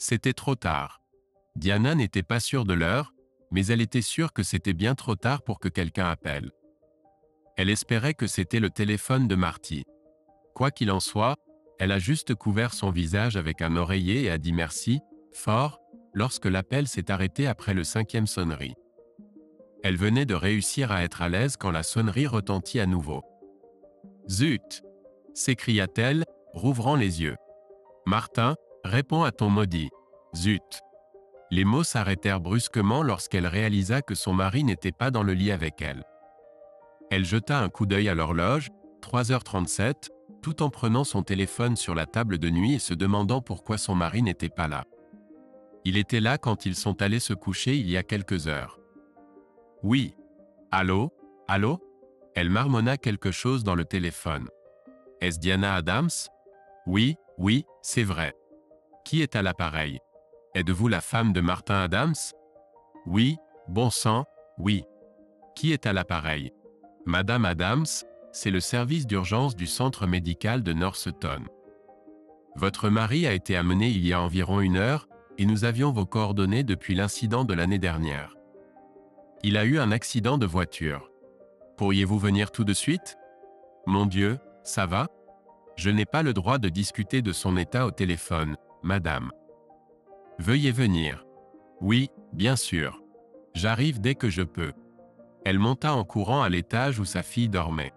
C'était trop tard. Diana n'était pas sûre de l'heure, mais elle était sûre que c'était bien trop tard pour que quelqu'un appelle. Elle espérait que c'était le téléphone de Marty. Quoi qu'il en soit, elle a juste couvert son visage avec un oreiller et a dit merci, fort, lorsque l'appel s'est arrêté après le 5e sonnerie. Elle venait de réussir à être à l'aise quand la sonnerie retentit à nouveau. « Zut !» s'écria-t-elle, rouvrant les yeux. « Martin, réponds à ton maudit. Zut !» Les mots s'arrêtèrent brusquement lorsqu'elle réalisa que son mari n'était pas dans le lit avec elle. Elle jeta un coup d'œil à l'horloge, 3h37, tout en prenant son téléphone sur la table de nuit et se demandant pourquoi son mari n'était pas là. Il était là quand ils sont allés se coucher il y a quelques heures. « Oui. Allô? Allô ?» Elle marmonna quelque chose dans le téléphone. « Est-ce Diana Adams? »« Oui, oui, c'est vrai. »« Qui est à l'appareil? Êtes-vous la femme de Martin Adams? »« Oui, bon sang, oui. »« Qui est à l'appareil? »« Madame Adams, c'est le service d'urgence du centre médical de Northampton. Votre mari a été amené il y a environ 1 heure, et nous avions vos coordonnées depuis l'incident de l'année dernière. Il a eu un accident de voiture. Pourriez-vous venir tout de suite? Mon Dieu, ça va? Je n'ai pas le droit de discuter de son état au téléphone, madame. Veuillez venir. Oui, bien sûr. J'arrive dès que je peux. Elle monta en courant à l'étage où sa fille dormait.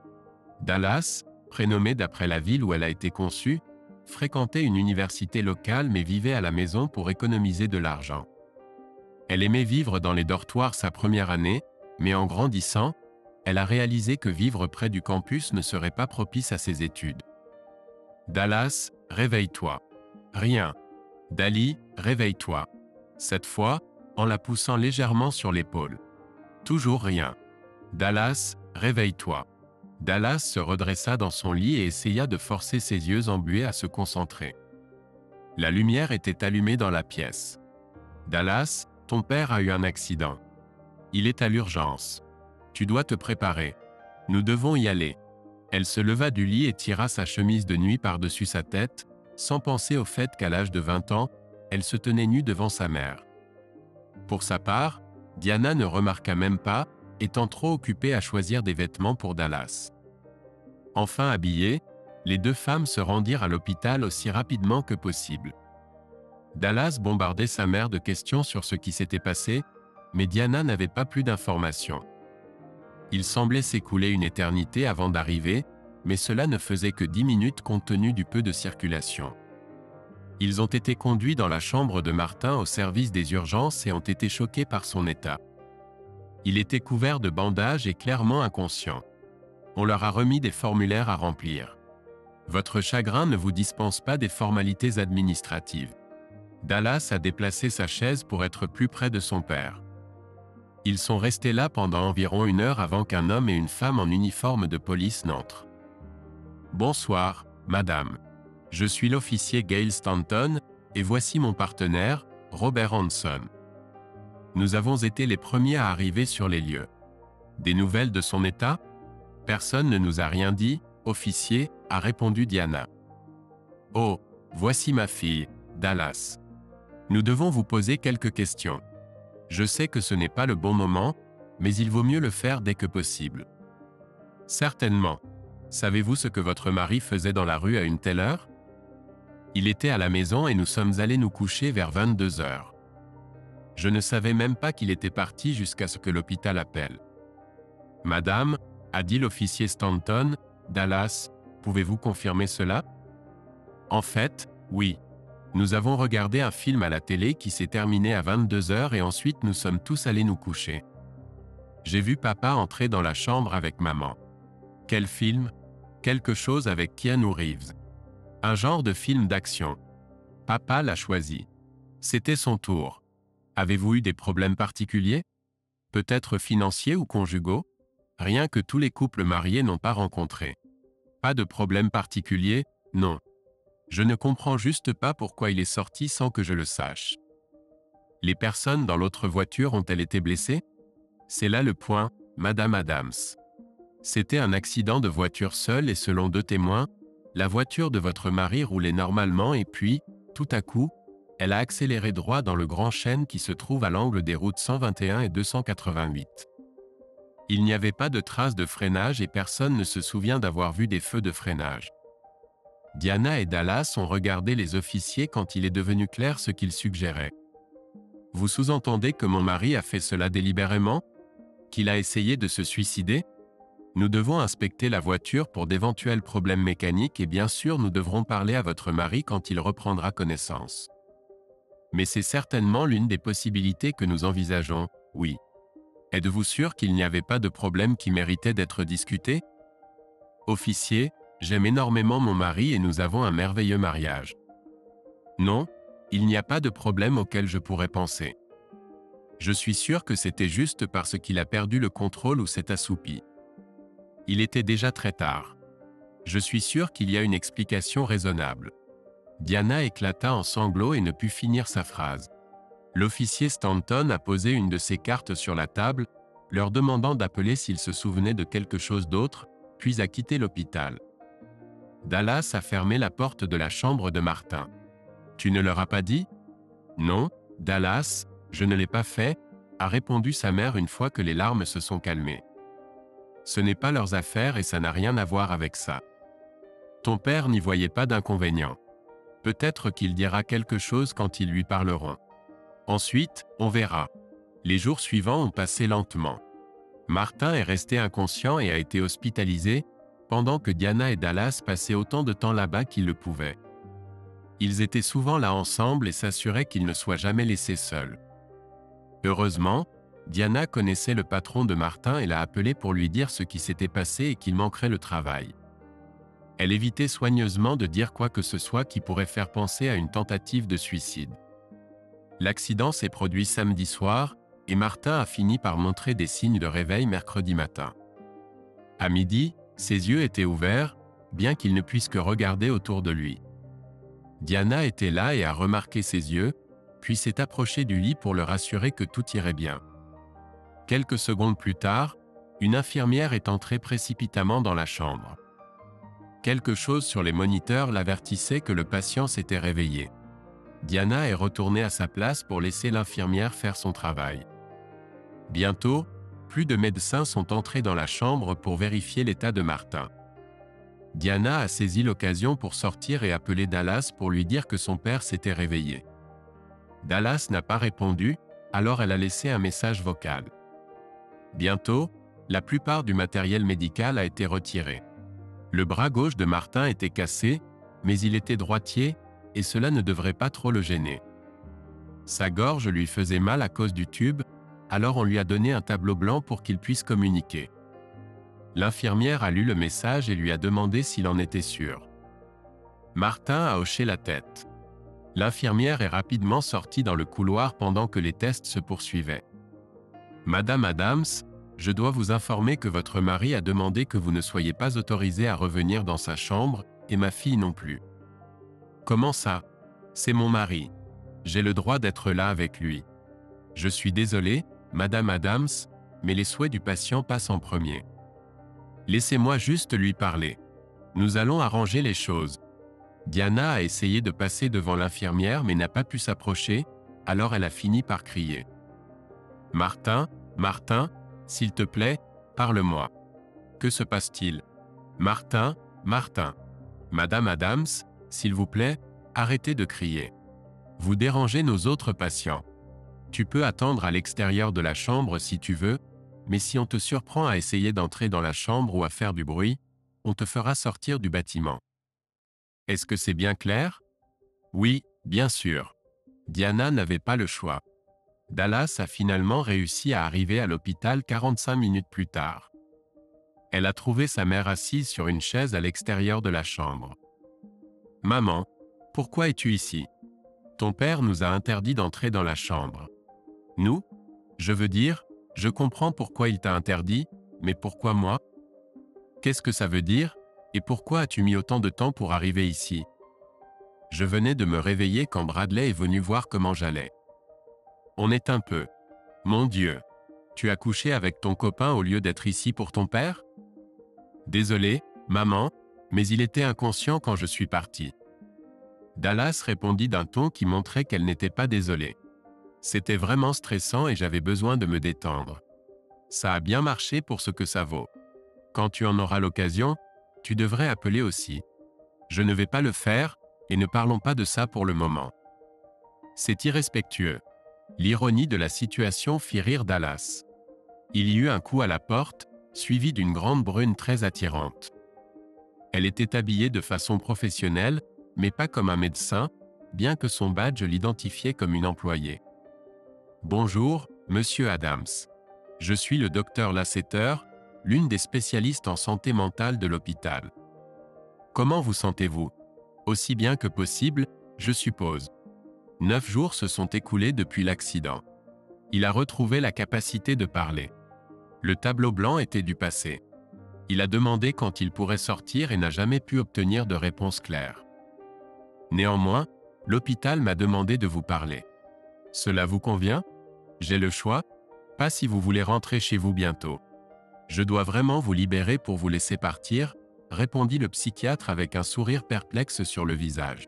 Dallas, prénommée d'après la ville où elle a été conçue, fréquentait une université locale mais vivait à la maison pour économiser de l'argent. Elle aimait vivre dans les dortoirs sa première année, mais en grandissant, elle a réalisé que vivre près du campus ne serait pas propice à ses études. Dallas, réveille-toi. Rien. Dali, réveille-toi. Cette fois, en la poussant légèrement sur l'épaule. Toujours rien. Dallas, réveille-toi. Dallas se redressa dans son lit et essaya de forcer ses yeux embués à se concentrer. La lumière était allumée dans la pièce. Dallas, ton père a eu un accident. Il est à l'urgence. Tu dois te préparer. Nous devons y aller. Elle se leva du lit et tira sa chemise de nuit par-dessus sa tête, sans penser au fait qu'à l'âge de 20 ans, elle se tenait nue devant sa mère. Pour sa part, Diana ne remarqua même pas, étant trop occupée à choisir des vêtements pour Dallas. Enfin habillées, les 2 femmes se rendirent à l'hôpital aussi rapidement que possible. Dallas bombardait sa mère de questions sur ce qui s'était passé, mais Diana n'avait pas plus d'informations. Il semblait s'écouler une éternité avant d'arriver, mais cela ne faisait que 10 minutes compte tenu du peu de circulation. Ils ont été conduits dans la chambre de Martin au service des urgences et ont été choqués par son état. Il était couvert de bandages et clairement inconscient. On leur a remis des formulaires à remplir. Votre chagrin ne vous dispense pas des formalités administratives. Dallas a déplacé sa chaise pour être plus près de son père. Ils sont restés là pendant environ 1 heure avant qu'un homme et une femme en uniforme de police n'entrent. Bonsoir, madame. Je suis l'officier Gail Stanton, et voici mon partenaire, Robert Hanson. Nous avons été les premiers à arriver sur les lieux. Des nouvelles de son état? Personne ne nous a rien dit, officier, a répondu Diana. Oh, voici ma fille, Dallas. Nous devons vous poser quelques questions. Je sais que ce n'est pas le bon moment, mais il vaut mieux le faire dès que possible. Certainement. Savez-vous ce que votre mari faisait dans la rue à une telle heure? Il était à la maison et nous sommes allés nous coucher vers 22 heures. Je ne savais même pas qu'il était parti jusqu'à ce que l'hôpital appelle. Madame, a dit l'officier Stanton, Dallas, pouvez-vous confirmer cela? En fait, oui. Nous avons regardé un film à la télé qui s'est terminé à 22 heures et ensuite nous sommes tous allés nous coucher. J'ai vu papa entrer dans la chambre avec maman. Quel film? Quelque chose avec Keanu Reeves. Un genre de film d'action. Papa l'a choisi. C'était son tour. Avez-vous eu des problèmes particuliers? Peut-être financiers ou conjugaux? Rien que tous les couples mariés n'ont pas rencontré. Pas de problème particulier? Non. Je ne comprends juste pas pourquoi il est sorti sans que je le sache. Les personnes dans l'autre voiture ont-elles été blessées? C'est là le point, Madame Adams. C'était un accident de voiture seul et selon 2 témoins, la voiture de votre mari roulait normalement et puis, tout à coup, Elle a accéléré droit dans le grand chêne qui se trouve à l'angle des routes 121 et 288. Il n'y avait pas de traces de freinage et personne ne se souvient d'avoir vu des feux de freinage. Diana et Dallas ont regardé les officiers quand il est devenu clair ce qu'ils suggéraient. Vous sous-entendez que mon mari a fait cela délibérément? Qu'il a essayé de se suicider? Nous devons inspecter la voiture pour d'éventuels problèmes mécaniques et bien sûr nous devrons parler à votre mari quand il reprendra connaissance. Mais c'est certainement l'une des possibilités que nous envisageons, oui. Êtes-vous sûr qu'il n'y avait pas de problème qui méritait d'être discuté? Officier, j'aime énormément mon mari et nous avons un merveilleux mariage. Non, il n'y a pas de problème auquel je pourrais penser. Je suis sûr que c'était juste parce qu'il a perdu le contrôle ou s'est assoupi. Il était déjà très tard. Je suis sûr qu'il y a une explication raisonnable. Diana éclata en sanglots et ne put finir sa phrase. L'officier Stanton a posé une de ses cartes sur la table, leur demandant d'appeler s'il se souvenait de quelque chose d'autre, puis a quitté l'hôpital. Dallas a fermé la porte de la chambre de Martin. « Tu ne leur as pas dit ?»« Non, Dallas, je ne l'ai pas fait, » a répondu sa mère une fois que les larmes se sont calmées. « Ce n'est pas leurs affaires et ça n'a rien à voir avec ça. Ton père n'y voyait pas d'inconvénient. Peut-être qu'il dira quelque chose quand ils lui parleront. Ensuite, on verra. » Les jours suivants ont passé lentement. Martin est resté inconscient et a été hospitalisé, pendant que Diana et Dallas passaient autant de temps là-bas qu'ils le pouvaient. Ils étaient souvent là ensemble et s'assuraient qu'ils ne soient jamais laissés seuls. Heureusement, Diana connaissait le patron de Martin et l'a appelé pour lui dire ce qui s'était passé et qu'il manquerait le travail. Elle évitait soigneusement de dire quoi que ce soit qui pourrait faire penser à une tentative de suicide. L'accident s'est produit samedi soir, et Martin a fini par montrer des signes de réveil mercredi matin. À midi, ses yeux étaient ouverts, bien qu'il ne puisse que regarder autour de lui. Diana était là et a remarqué ses yeux, puis s'est approchée du lit pour le rassurer que tout irait bien. Quelques secondes plus tard, une infirmière est entrée précipitamment dans la chambre. Quelque chose sur les moniteurs l'avertissait que le patient s'était réveillé. Diana est retournée à sa place pour laisser l'infirmière faire son travail. Bientôt, plus de médecins sont entrés dans la chambre pour vérifier l'état de Martin. Diana a saisi l'occasion pour sortir et appeler Dallas pour lui dire que son père s'était réveillé. Dallas n'a pas répondu, alors elle a laissé un message vocal. Bientôt, la plupart du matériel médical a été retiré. Le bras gauche de Martin était cassé, mais il était droitier, et cela ne devrait pas trop le gêner. Sa gorge lui faisait mal à cause du tube, alors on lui a donné un tableau blanc pour qu'il puisse communiquer. L'infirmière a lu le message et lui a demandé s'il en était sûr. Martin a hoché la tête. L'infirmière est rapidement sortie dans le couloir pendant que les tests se poursuivaient. « Madame Adams, je dois vous informer que votre mari a demandé que vous ne soyez pas autorisée à revenir dans sa chambre, et ma fille non plus. » « Comment ça? C'est mon mari. J'ai le droit d'être là avec lui. Je suis désolé, Madame Adams, mais les souhaits du patient passent en premier. Laissez-moi juste lui parler. Nous allons arranger les choses. » Diana a essayé de passer devant l'infirmière mais n'a pas pu s'approcher, alors elle a fini par crier. « Martin, Martin, s'il te plaît, parle-moi. Que se passe-t-il? Martin, Martin. Madame Adams, s'il vous plaît, arrêtez de crier. Vous dérangez nos autres patients. Tu peux attendre à l'extérieur de la chambre si tu veux, mais si on te surprend à essayer d'entrer dans la chambre ou à faire du bruit, on te fera sortir du bâtiment. Est-ce que c'est bien clair? Oui, bien sûr. Diana n'avait pas le choix. Dallas a finalement réussi à arriver à l'hôpital 45 minutes plus tard. Elle a trouvé sa mère assise sur une chaise à l'extérieur de la chambre. « Maman, pourquoi es-tu ici? Ton père nous a interdit d'entrer dans la chambre. » « Nous? Je veux dire, je comprends pourquoi il t'a interdit, mais pourquoi moi? Qu'est-ce que ça veut dire, et pourquoi as-tu mis autant de temps pour arriver ici? Je venais de me réveiller quand Bradley est venu voir comment j'allais. On est un peu. Mon Dieu, tu as couché avec ton copain au lieu d'être ici pour ton père? Désolé, maman, mais il était inconscient quand je suis parti. Dallas répondit d'un ton qui montrait qu'elle n'était pas désolée. C'était vraiment stressant et j'avais besoin de me détendre. Ça a bien marché pour ce que ça vaut. Quand tu en auras l'occasion, tu devrais appeler aussi. Je ne vais pas le faire, et ne parlons pas de ça pour le moment. C'est irrespectueux. L'ironie de la situation fit rire Dallas. Il y eut un coup à la porte, suivi d'une grande brune très attirante. Elle était habillée de façon professionnelle, mais pas comme un médecin, bien que son badge l'identifiait comme une employée. « Bonjour, Monsieur Adams. Je suis le docteur Lasseter, l'une des spécialistes en santé mentale de l'hôpital. Comment vous sentez-vous? Aussi bien que possible, je suppose. 9 jours se sont écoulés depuis l'accident. Il a retrouvé la capacité de parler. Le tableau blanc était du passé. Il a demandé quand il pourrait sortir et n'a jamais pu obtenir de réponse claire. Néanmoins, l'hôpital m'a demandé de vous parler. Cela vous convient? J'ai le choix? Pas si vous voulez rentrer chez vous bientôt. Je dois vraiment vous libérer pour vous laisser partir, répondit le psychiatre avec un sourire perplexe sur le visage.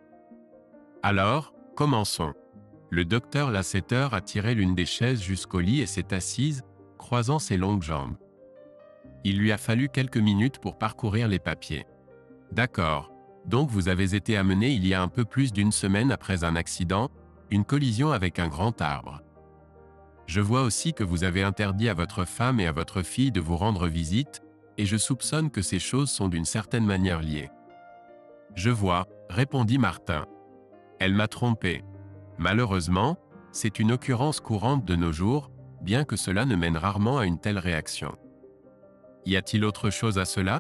Alors, commençons. Le docteur Lasseter a tiré l'une des chaises jusqu'au lit et s'est assise, croisant ses longues jambes. Il lui a fallu quelques minutes pour parcourir les papiers. D'accord. Donc vous avez été amené il y a un peu plus d'une semaine après un accident, une collision avec un grand arbre. Je vois aussi que vous avez interdit à votre femme et à votre fille de vous rendre visite, et je soupçonne que ces choses sont d'une certaine manière liées. Je vois, répondit Martin. Elle m'a trompé. Malheureusement, c'est une occurrence courante de nos jours, bien que cela ne mène rarement à une telle réaction. Y a-t-il autre chose à cela?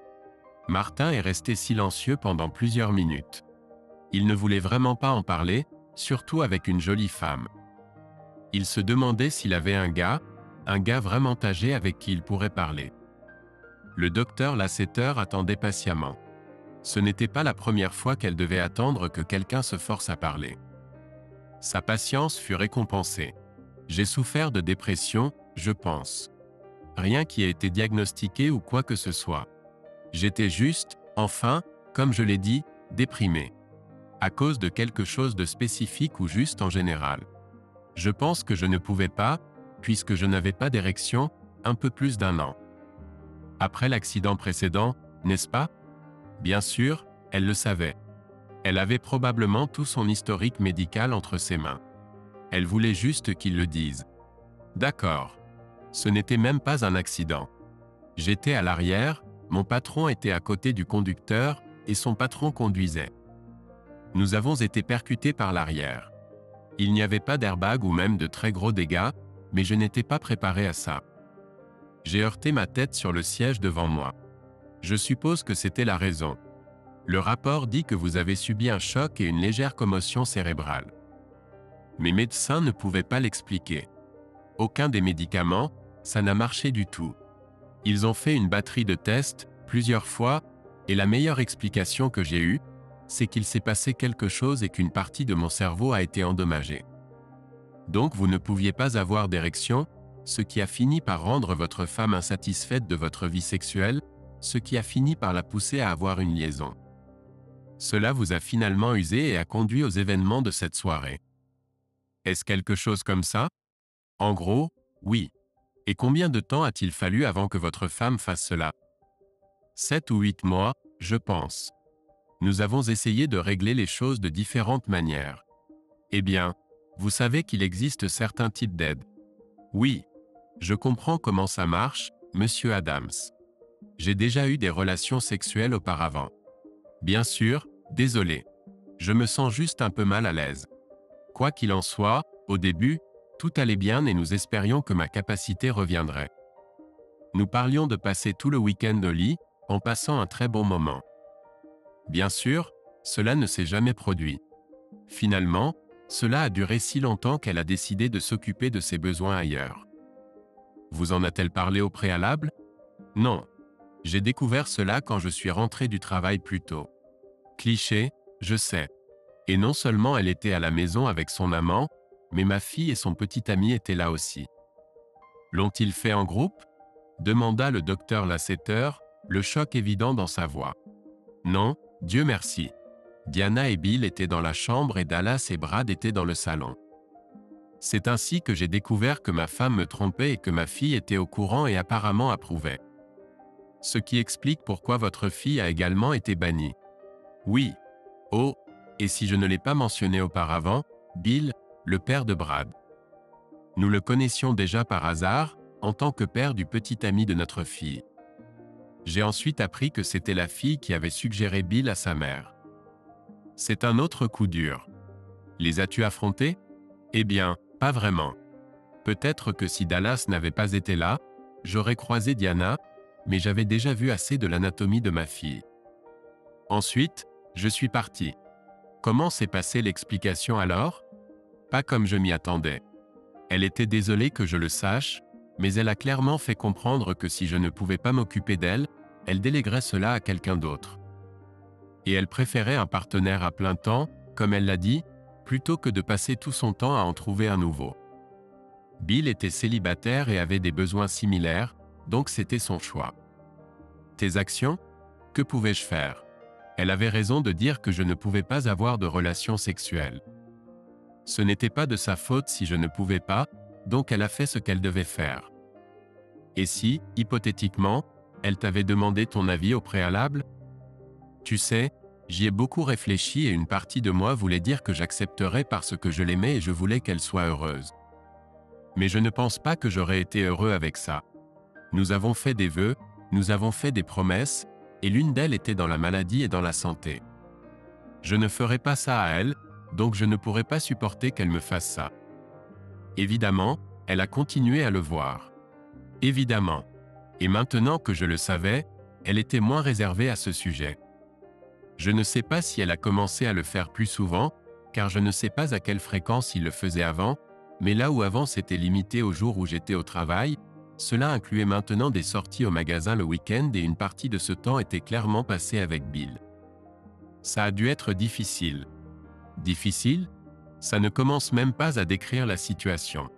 Martin est resté silencieux pendant plusieurs minutes. Il ne voulait vraiment pas en parler, surtout avec une jolie femme. Il se demandait s'il avait un gars vraiment âgé avec qui il pourrait parler. Le docteur Lasseter attendait patiemment. Ce n'était pas la première fois qu'elle devait attendre que quelqu'un se force à parler. Sa patience fut récompensée. J'ai souffert de dépression, je pense. Rien qui ait été diagnostiqué ou quoi que ce soit. J'étais juste, enfin, comme je l'ai dit, déprimé. À cause de quelque chose de spécifique ou juste en général. Je pense que je ne pouvais pas, puisque je n'avais pas d'érection, un peu plus d'1 an. Après l'accident précédent, n'est-ce pas? Bien sûr, elle le savait. Elle avait probablement tout son historique médical entre ses mains. Elle voulait juste qu'il le dise. D'accord. Ce n'était même pas un accident. J'étais à l'arrière, mon patron était à côté du conducteur, et son patron conduisait. Nous avons été percutés par l'arrière. Il n'y avait pas d'airbag ou même de très gros dégâts, mais je n'étais pas préparé à ça. J'ai heurté ma tête sur le siège devant moi. Je suppose que c'était la raison. Le rapport dit que vous avez subi un choc et une légère commotion cérébrale. Mes médecins ne pouvaient pas l'expliquer. Aucun des médicaments, ça n'a marché du tout. Ils ont fait une batterie de tests, plusieurs fois, et la meilleure explication que j'ai eue, c'est qu'il s'est passé quelque chose et qu'une partie de mon cerveau a été endommagée. Donc vous ne pouviez pas avoir d'érection, ce qui a fini par rendre votre femme insatisfaite de votre vie sexuelle, ce qui a fini par la pousser à avoir une liaison. Cela vous a finalement usé et a conduit aux événements de cette soirée. Est-ce quelque chose comme ça? En gros, oui. Et combien de temps a-t-il fallu avant que votre femme fasse cela? 7 ou 8 mois, je pense. Nous avons essayé de régler les choses de différentes manières. Eh bien, vous savez qu'il existe certains types d'aide. Oui, je comprends comment ça marche, Monsieur Adams. J'ai déjà eu des relations sexuelles auparavant. Bien sûr, désolé. Je me sens juste un peu mal à l'aise. Quoi qu'il en soit, au début, tout allait bien et nous espérions que ma capacité reviendrait. Nous parlions de passer tout le week-end au lit, en passant un très bon moment. Bien sûr, cela ne s'est jamais produit. Finalement, cela a duré si longtemps qu'elle a décidé de s'occuper de ses besoins ailleurs. Vous en a-t-elle parlé au préalable? Non. J'ai découvert cela quand je suis rentré du travail plus tôt. Cliché, je sais. Et non seulement elle était à la maison avec son amant, mais ma fille et son petit ami étaient là aussi. L'ont-ils fait en groupe? Demanda le docteur Lasseter, le choc évident dans sa voix. Non, Dieu merci. Diana et Bill étaient dans la chambre et Dallas et Brad étaient dans le salon. C'est ainsi que j'ai découvert que ma femme me trompait et que ma fille était au courant et apparemment approuvait. Ce qui explique pourquoi votre fille a également été bannie. Oui. Oh, et si je ne l'ai pas mentionné auparavant, Bill, le père de Brad. Nous le connaissions déjà par hasard, en tant que père du petit ami de notre fille. J'ai ensuite appris que c'était la fille qui avait suggéré Bill à sa mère. C'est un autre coup dur. Les as-tu affrontés? Eh bien, pas vraiment. Peut-être que si Dallas n'avait pas été là, j'aurais croisé Diana, mais j'avais déjà vu assez de l'anatomie de ma fille. Ensuite, je suis parti. Comment s'est passée l'explication alors? Pas comme je m'y attendais. Elle était désolée que je le sache, mais elle a clairement fait comprendre que si je ne pouvais pas m'occuper d'elle, elle déléguerait cela à quelqu'un d'autre. Et elle préférait un partenaire à plein temps, comme elle l'a dit, plutôt que de passer tout son temps à en trouver un nouveau. Bill était célibataire et avait des besoins similaires, donc c'était son choix. Tes actions? Que pouvais-je faire? Elle avait raison de dire que je ne pouvais pas avoir de relations sexuelles. Ce n'était pas de sa faute si je ne pouvais pas, donc elle a fait ce qu'elle devait faire. Et si, hypothétiquement, elle t'avait demandé ton avis au préalable? Tu sais, j'y ai beaucoup réfléchi et une partie de moi voulait dire que j'accepterais parce que je l'aimais et je voulais qu'elle soit heureuse. Mais je ne pense pas que j'aurais été heureux avec ça. Nous avons fait des vœux, nous avons fait des promesses, et l'une d'elles était dans la maladie et dans la santé. Je ne ferai pas ça à elle, donc je ne pourrais pas supporter qu'elle me fasse ça. Évidemment, elle a continué à le voir. Évidemment. Et maintenant que je le savais, elle était moins réservée à ce sujet. Je ne sais pas si elle a commencé à le faire plus souvent, car je ne sais pas à quelle fréquence il le faisait avant, mais là où avant c'était limité aux jours où j'étais au travail, cela incluait maintenant des sorties au magasin le week-end et une partie de ce temps était clairement passée avec Bill. Ça a dû être difficile. Difficile? Ça ne commence même pas à décrire la situation.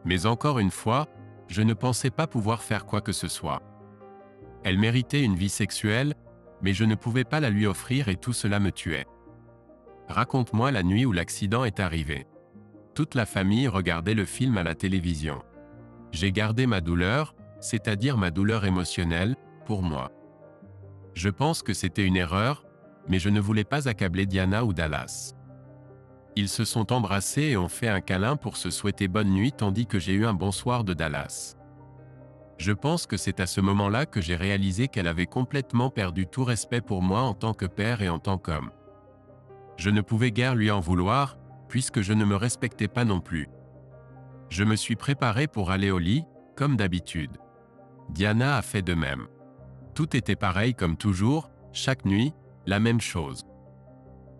Mais encore une fois, je ne pensais pas pouvoir faire quoi que ce soit. Elle méritait une vie sexuelle, mais je ne pouvais pas la lui offrir et tout cela me tuait. Raconte-moi la nuit où l'accident est arrivé. Toute la famille regardait le film à la télévision. J'ai gardé ma douleur, c'est-à-dire ma douleur émotionnelle, pour moi. Je pense que c'était une erreur, mais je ne voulais pas accabler Diana ou Dallas. Ils se sont embrassés et ont fait un câlin pour se souhaiter bonne nuit tandis que j'ai eu un bonsoir de Dallas. Je pense que c'est à ce moment-là que j'ai réalisé qu'elle avait complètement perdu tout respect pour moi en tant que père et en tant qu'homme. Je ne pouvais guère lui en vouloir, puisque je ne me respectais pas non plus. Je me suis préparé pour aller au lit, comme d'habitude. Diana a fait de même. Tout était pareil comme toujours, chaque nuit, la même chose.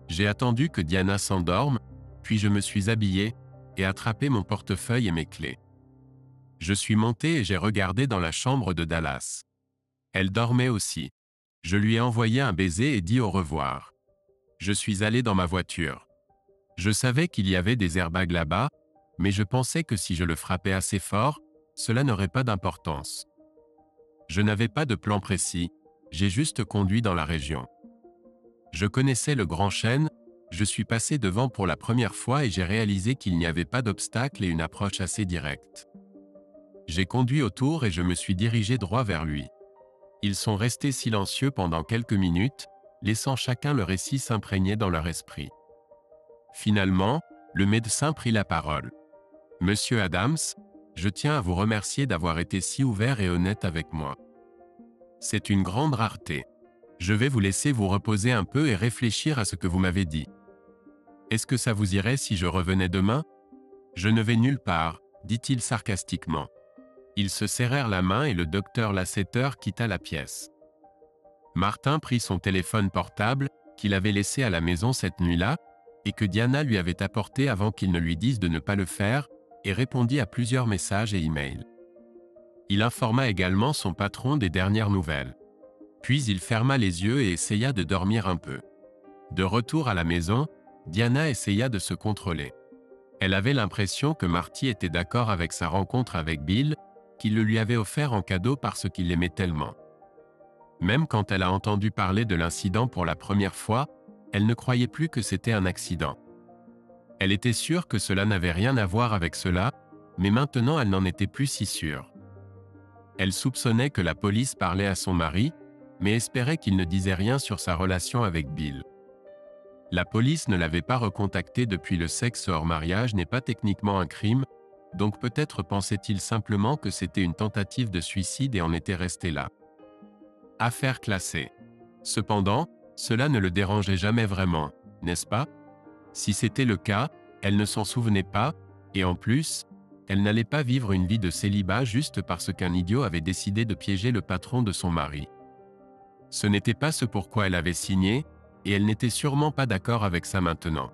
J'ai attendu que Diana s'endorme, puis je me suis habillé et attrapé mon portefeuille et mes clés. Je suis monté et j'ai regardé dans la chambre de Dallas. Elle dormait aussi. Je lui ai envoyé un baiser et dit au revoir. Je suis allé dans ma voiture. Je savais qu'il y avait des airbags là-bas, mais je pensais que si je le frappais assez fort, cela n'aurait pas d'importance. Je n'avais pas de plan précis, j'ai juste conduit dans la région. Je connaissais le Grand Chêne, je suis passé devant pour la première fois et j'ai réalisé qu'il n'y avait pas d'obstacle et une approche assez directe. J'ai conduit autour et je me suis dirigé droit vers lui. Ils sont restés silencieux pendant quelques minutes, laissant chacun le récit s'imprégner dans leur esprit. Finalement, le médecin prit la parole. « Monsieur Adams, je tiens à vous remercier d'avoir été si ouvert et honnête avec moi. C'est une grande rareté. Je vais vous laisser vous reposer un peu et réfléchir à ce que vous m'avez dit. Est-ce que ça vous irait si je revenais demain? Je ne vais nulle part, dit-il sarcastiquement. Ils se serrèrent la main et le docteur Lasseter quitta la pièce. Martin prit son téléphone portable, qu'il avait laissé à la maison cette nuit-là, et que Diana lui avait apporté avant qu'il ne lui dise de ne pas le faire, et répondit à plusieurs messages et emails. Il informa également son patron des dernières nouvelles. Puis il ferma les yeux et essaya de dormir un peu. De retour à la maison, Diana essaya de se contrôler. Elle avait l'impression que Marty était d'accord avec sa rencontre avec Bill, qu'il le lui avait offert en cadeau parce qu'il l'aimait tellement. Même quand elle a entendu parler de l'incident pour la première fois, elle ne croyait plus que c'était un accident. Elle était sûre que cela n'avait rien à voir avec cela, mais maintenant elle n'en était plus si sûre. Elle soupçonnait que la police parlait à son mari, mais espérait qu'il ne disait rien sur sa relation avec Bill. La police ne l'avait pas recontacté depuis le sexe hors mariage n'est pas techniquement un crime, donc peut-être pensait-il simplement que c'était une tentative de suicide et en était resté là. Affaire classée. Cependant, cela ne le dérangeait jamais vraiment, n'est-ce pas? Si c'était le cas, elle ne s'en souvenait pas, et en plus, elle n'allait pas vivre une vie de célibat juste parce qu'un idiot avait décidé de piéger le patron de son mari. Ce n'était pas ce pourquoi elle avait signé, et elle n'était sûrement pas d'accord avec ça maintenant.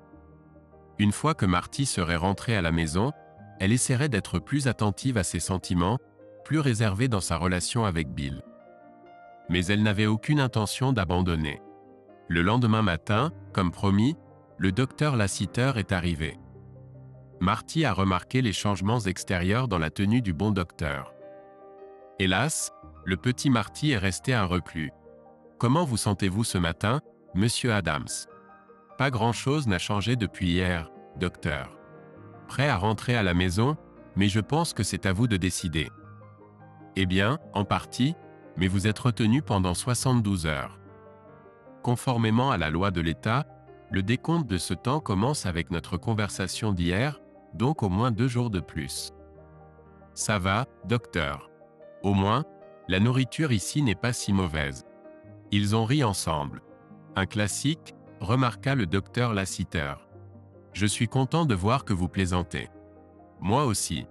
Une fois que Marty serait rentrée à la maison, elle essaierait d'être plus attentive à ses sentiments, plus réservée dans sa relation avec Bill. Mais elle n'avait aucune intention d'abandonner. Le lendemain matin, comme promis, le docteur Lassiter est arrivé. Marty a remarqué les changements extérieurs dans la tenue du bon docteur. Hélas, le petit Marty est resté un reclus. « Comment vous sentez-vous ce matin, monsieur Adams ?»« Pas grand-chose n'a changé depuis hier, docteur. Prêt à rentrer à la maison, mais je pense que c'est à vous de décider. » « Eh bien, en partie, mais vous êtes retenu pendant 72 heures. » Conformément à la loi de l'État, le décompte de ce temps commence avec notre conversation d'hier, donc au moins 2 jours de plus. Ça va, docteur. Au moins, la nourriture ici n'est pas si mauvaise. Ils ont ri ensemble. Un classique, remarqua le docteur Lassiter. Je suis content de voir que vous plaisantez. Moi aussi.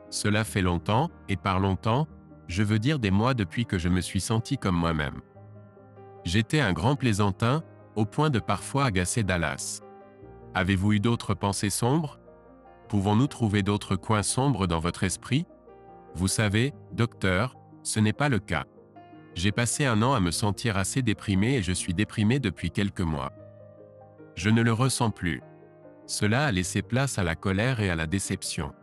Cela fait longtemps, et par longtemps, je veux dire des mois depuis que je me suis senti comme moi-même. J'étais un grand plaisantin, au point de parfois agacer Dallas. Avez-vous eu d'autres pensées sombres? Pouvons-nous trouver d'autres coins sombres dans votre esprit? Vous savez, docteur, ce n'est pas le cas. J'ai passé 1 an à me sentir assez déprimé et je suis déprimé depuis quelques mois. Je ne le ressens plus. Cela a laissé place à la colère et à la déception.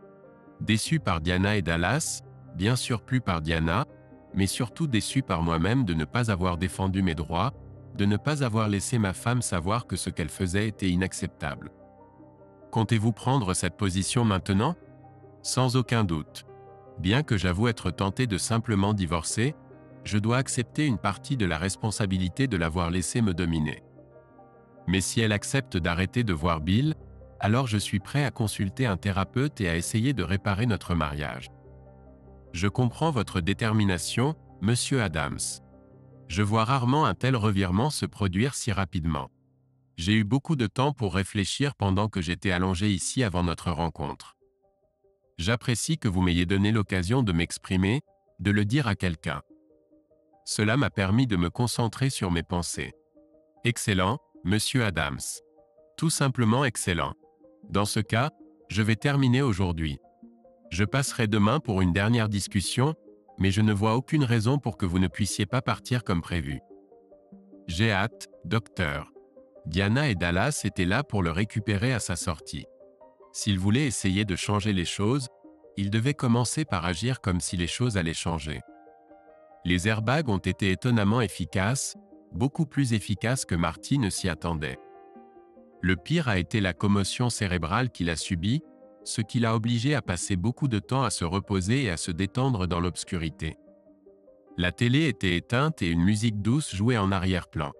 Déçu par Diana et Dallas, bien sûr plus par Diana, mais surtout déçu par moi-même de ne pas avoir défendu mes droits, de ne pas avoir laissé ma femme savoir que ce qu'elle faisait était inacceptable. Comptez-vous prendre cette position maintenant? Sans aucun doute. Bien que j'avoue être tenté de simplement divorcer, je dois accepter une partie de la responsabilité de l'avoir laissé me dominer. Mais si elle accepte d'arrêter de voir Bill, alors je suis prêt à consulter un thérapeute et à essayer de réparer notre mariage. Je comprends votre détermination, monsieur Adams. Je vois rarement un tel revirement se produire si rapidement. J'ai eu beaucoup de temps pour réfléchir pendant que j'étais allongé ici avant notre rencontre. J'apprécie que vous m'ayez donné l'occasion de m'exprimer, de le dire à quelqu'un. Cela m'a permis de me concentrer sur mes pensées. Excellent, monsieur Adams. Tout simplement excellent. Dans ce cas, je vais terminer aujourd'hui. Je passerai demain pour une dernière discussion, mais je ne vois aucune raison pour que vous ne puissiez pas partir comme prévu. J'ai hâte, docteur. Diana et Dallas étaient là pour le récupérer à sa sortie. S'il voulait essayer de changer les choses, il devait commencer par agir comme si les choses allaient changer. Les airbags ont été étonnamment efficaces, beaucoup plus efficaces que Marty ne s'y attendait. Le pire a été la commotion cérébrale qu'il a subie, ce qui l'a obligé à passer beaucoup de temps à se reposer et à se détendre dans l'obscurité. La télé était éteinte et une musique douce jouait en arrière-plan.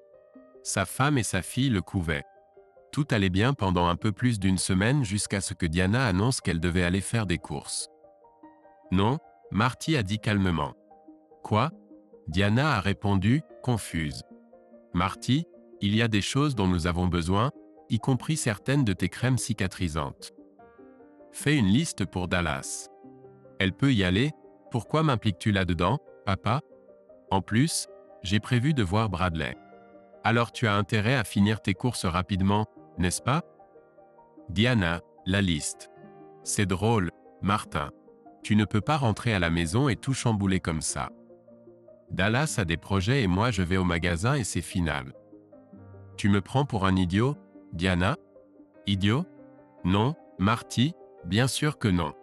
Sa femme et sa fille le couvaient. Tout allait bien pendant un peu plus d'1 semaine jusqu'à ce que Diana annonce qu'elle devait aller faire des courses. Non, Marty a dit calmement. Quoi? Diana a répondu, confuse. Marty, il y a des choses dont nous avons besoin, y compris certaines de tes crèmes cicatrisantes. Fais une liste pour Dallas. Elle peut y aller, pourquoi m'impliques-tu là-dedans, papa? En plus, j'ai prévu de voir Bradley. Alors tu as intérêt à finir tes courses rapidement, n'est-ce pas? Diana, la liste. C'est drôle, Martin. Tu ne peux pas rentrer à la maison et tout chambouler comme ça. Dallas a des projets et moi je vais au magasin et c'est final. Tu me prends pour un idiot, Diana? Idiot? Non, Marty, bien sûr que non.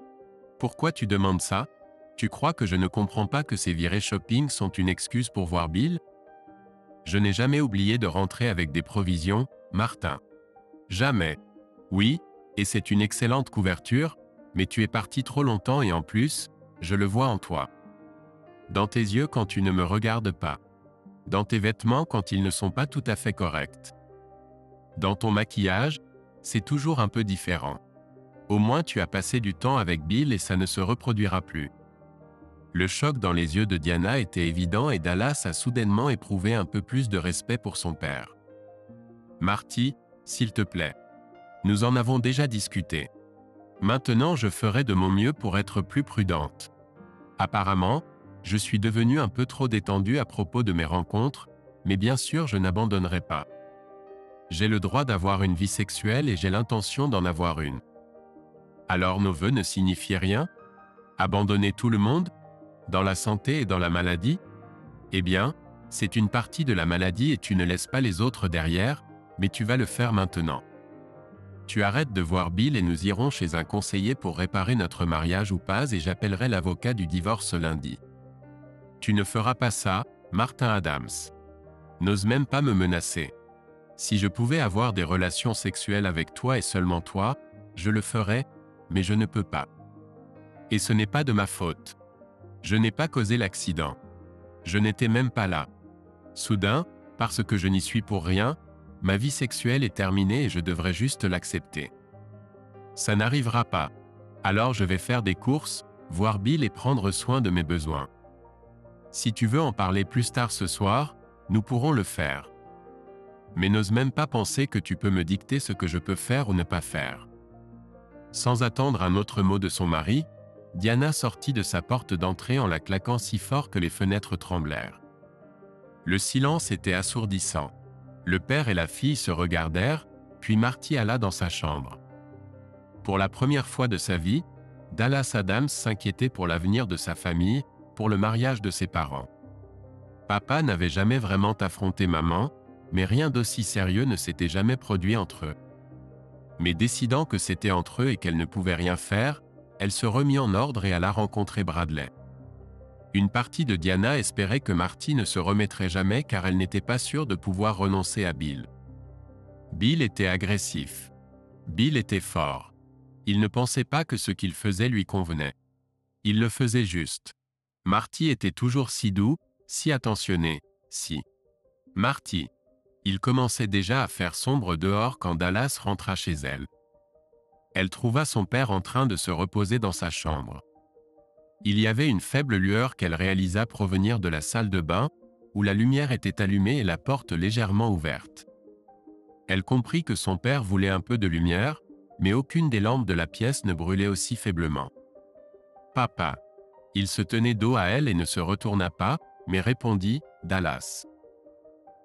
Pourquoi tu demandes ça? Tu crois que je ne comprends pas que ces virées shopping sont une excuse pour voir Bill? Je n'ai jamais oublié de rentrer avec des provisions, Martin. Jamais. Oui, et c'est une excellente couverture, mais tu es parti trop longtemps et en plus, je le vois en toi. Dans tes yeux quand tu ne me regardes pas. Dans tes vêtements quand ils ne sont pas tout à fait corrects. Dans ton maquillage, c'est toujours un peu différent. Au moins tu as passé du temps avec Bill et ça ne se reproduira plus. Le choc dans les yeux de Diana était évident et Dallas a soudainement éprouvé un peu plus de respect pour son père. Marty, s'il te plaît. Nous en avons déjà discuté. Maintenant je ferai de mon mieux pour être plus prudente. Apparemment, je suis devenue un peu trop détendue à propos de mes rencontres, mais bien sûr je n'abandonnerai pas. J'ai le droit d'avoir une vie sexuelle et j'ai l'intention d'en avoir une. Alors nos vœux ne signifient rien? Abandonner tout le monde? Dans la santé et dans la maladie? Eh bien, c'est une partie de la maladie et tu ne laisses pas les autres derrière, mais tu vas le faire maintenant. Tu arrêtes de voir Bill et nous irons chez un conseiller pour réparer notre mariage ou pas et j'appellerai l'avocat du divorce lundi. Tu ne feras pas ça, Martin Adams. N'ose même pas me menacer. Si je pouvais avoir des relations sexuelles avec toi et seulement toi, je le ferais, mais je ne peux pas. Et ce n'est pas de ma faute. Je n'ai pas causé l'accident. Je n'étais même pas là. Soudain, parce que je n'y suis pour rien, ma vie sexuelle est terminée et je devrais juste l'accepter. Ça n'arrivera pas. Alors je vais faire des courses, voir Bill et prendre soin de mes besoins. Si tu veux en parler plus tard ce soir, nous pourrons le faire. Mais n'ose même pas penser que tu peux me dicter ce que je peux faire ou ne pas faire. Sans attendre un autre mot de son mari, Diana sortit de sa porte d'entrée en la claquant si fort que les fenêtres tremblèrent. Le silence était assourdissant. Le père et la fille se regardèrent, puis Marty alla dans sa chambre. Pour la première fois de sa vie, Dallas Adams s'inquiétait pour l'avenir de sa famille, pour le mariage de ses parents. Papa n'avait jamais vraiment affronté maman, mais rien d'aussi sérieux ne s'était jamais produit entre eux. Mais décidant que c'était entre eux et qu'elle ne pouvait rien faire, elle se remit en ordre et alla rencontrer Bradley. Une partie de Diana espérait que Marty ne se remettrait jamais car elle n'était pas sûre de pouvoir renoncer à Bill. Bill était agressif. Bill était fort. Il ne pensait pas que ce qu'il faisait lui convenait. Il le faisait juste. Marty était toujours si doux, si attentionné, si. Marty. Il commençait déjà à faire sombre dehors quand Dallas rentra chez elle. Elle trouva son père en train de se reposer dans sa chambre. Il y avait une faible lueur qu'elle réalisa provenir de la salle de bain, où la lumière était allumée et la porte légèrement ouverte. Elle comprit que son père voulait un peu de lumière, mais aucune des lampes de la pièce ne brûlait aussi faiblement. « Papa !» Il se tenait dos à elle et ne se retourna pas, mais répondit « Dallas. »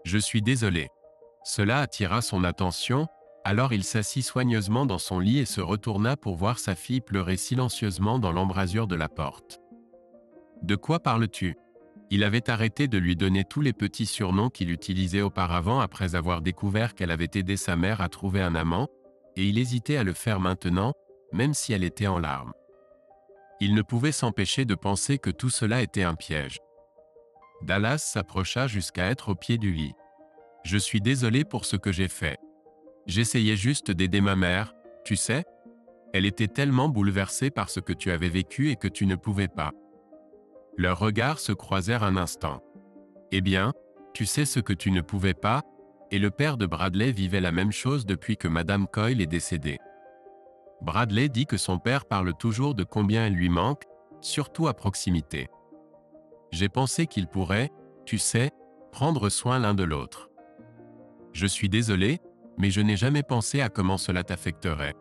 « Je suis désolé. » Cela attira son attention, alors il s'assit soigneusement dans son lit et se retourna pour voir sa fille pleurer silencieusement dans l'embrasure de la porte. « De quoi parles-tu » Il avait arrêté de lui donner tous les petits surnoms qu'il utilisait auparavant après avoir découvert qu'elle avait aidé sa mère à trouver un amant, et il hésitait à le faire maintenant, même si elle était en larmes. Il ne pouvait s'empêcher de penser que tout cela était un piège. Dallas s'approcha jusqu'à être au pied du lit. « Je suis désolé pour ce que j'ai fait. J'essayais juste d'aider ma mère, tu sais. Elle était tellement bouleversée par ce que tu avais vécu et que tu ne pouvais pas. » Leurs regards se croisèrent un instant. « Eh bien, tu sais ce que tu ne pouvais pas, et le père de Bradley vivait la même chose depuis que Madame Coyle est décédée. » Bradley dit que son père parle toujours de combien elle lui manque, surtout à proximité. J'ai pensé qu'il pourrait, tu sais, prendre soin l'un de l'autre. Je suis désolé, mais je n'ai jamais pensé à comment cela t'affecterait.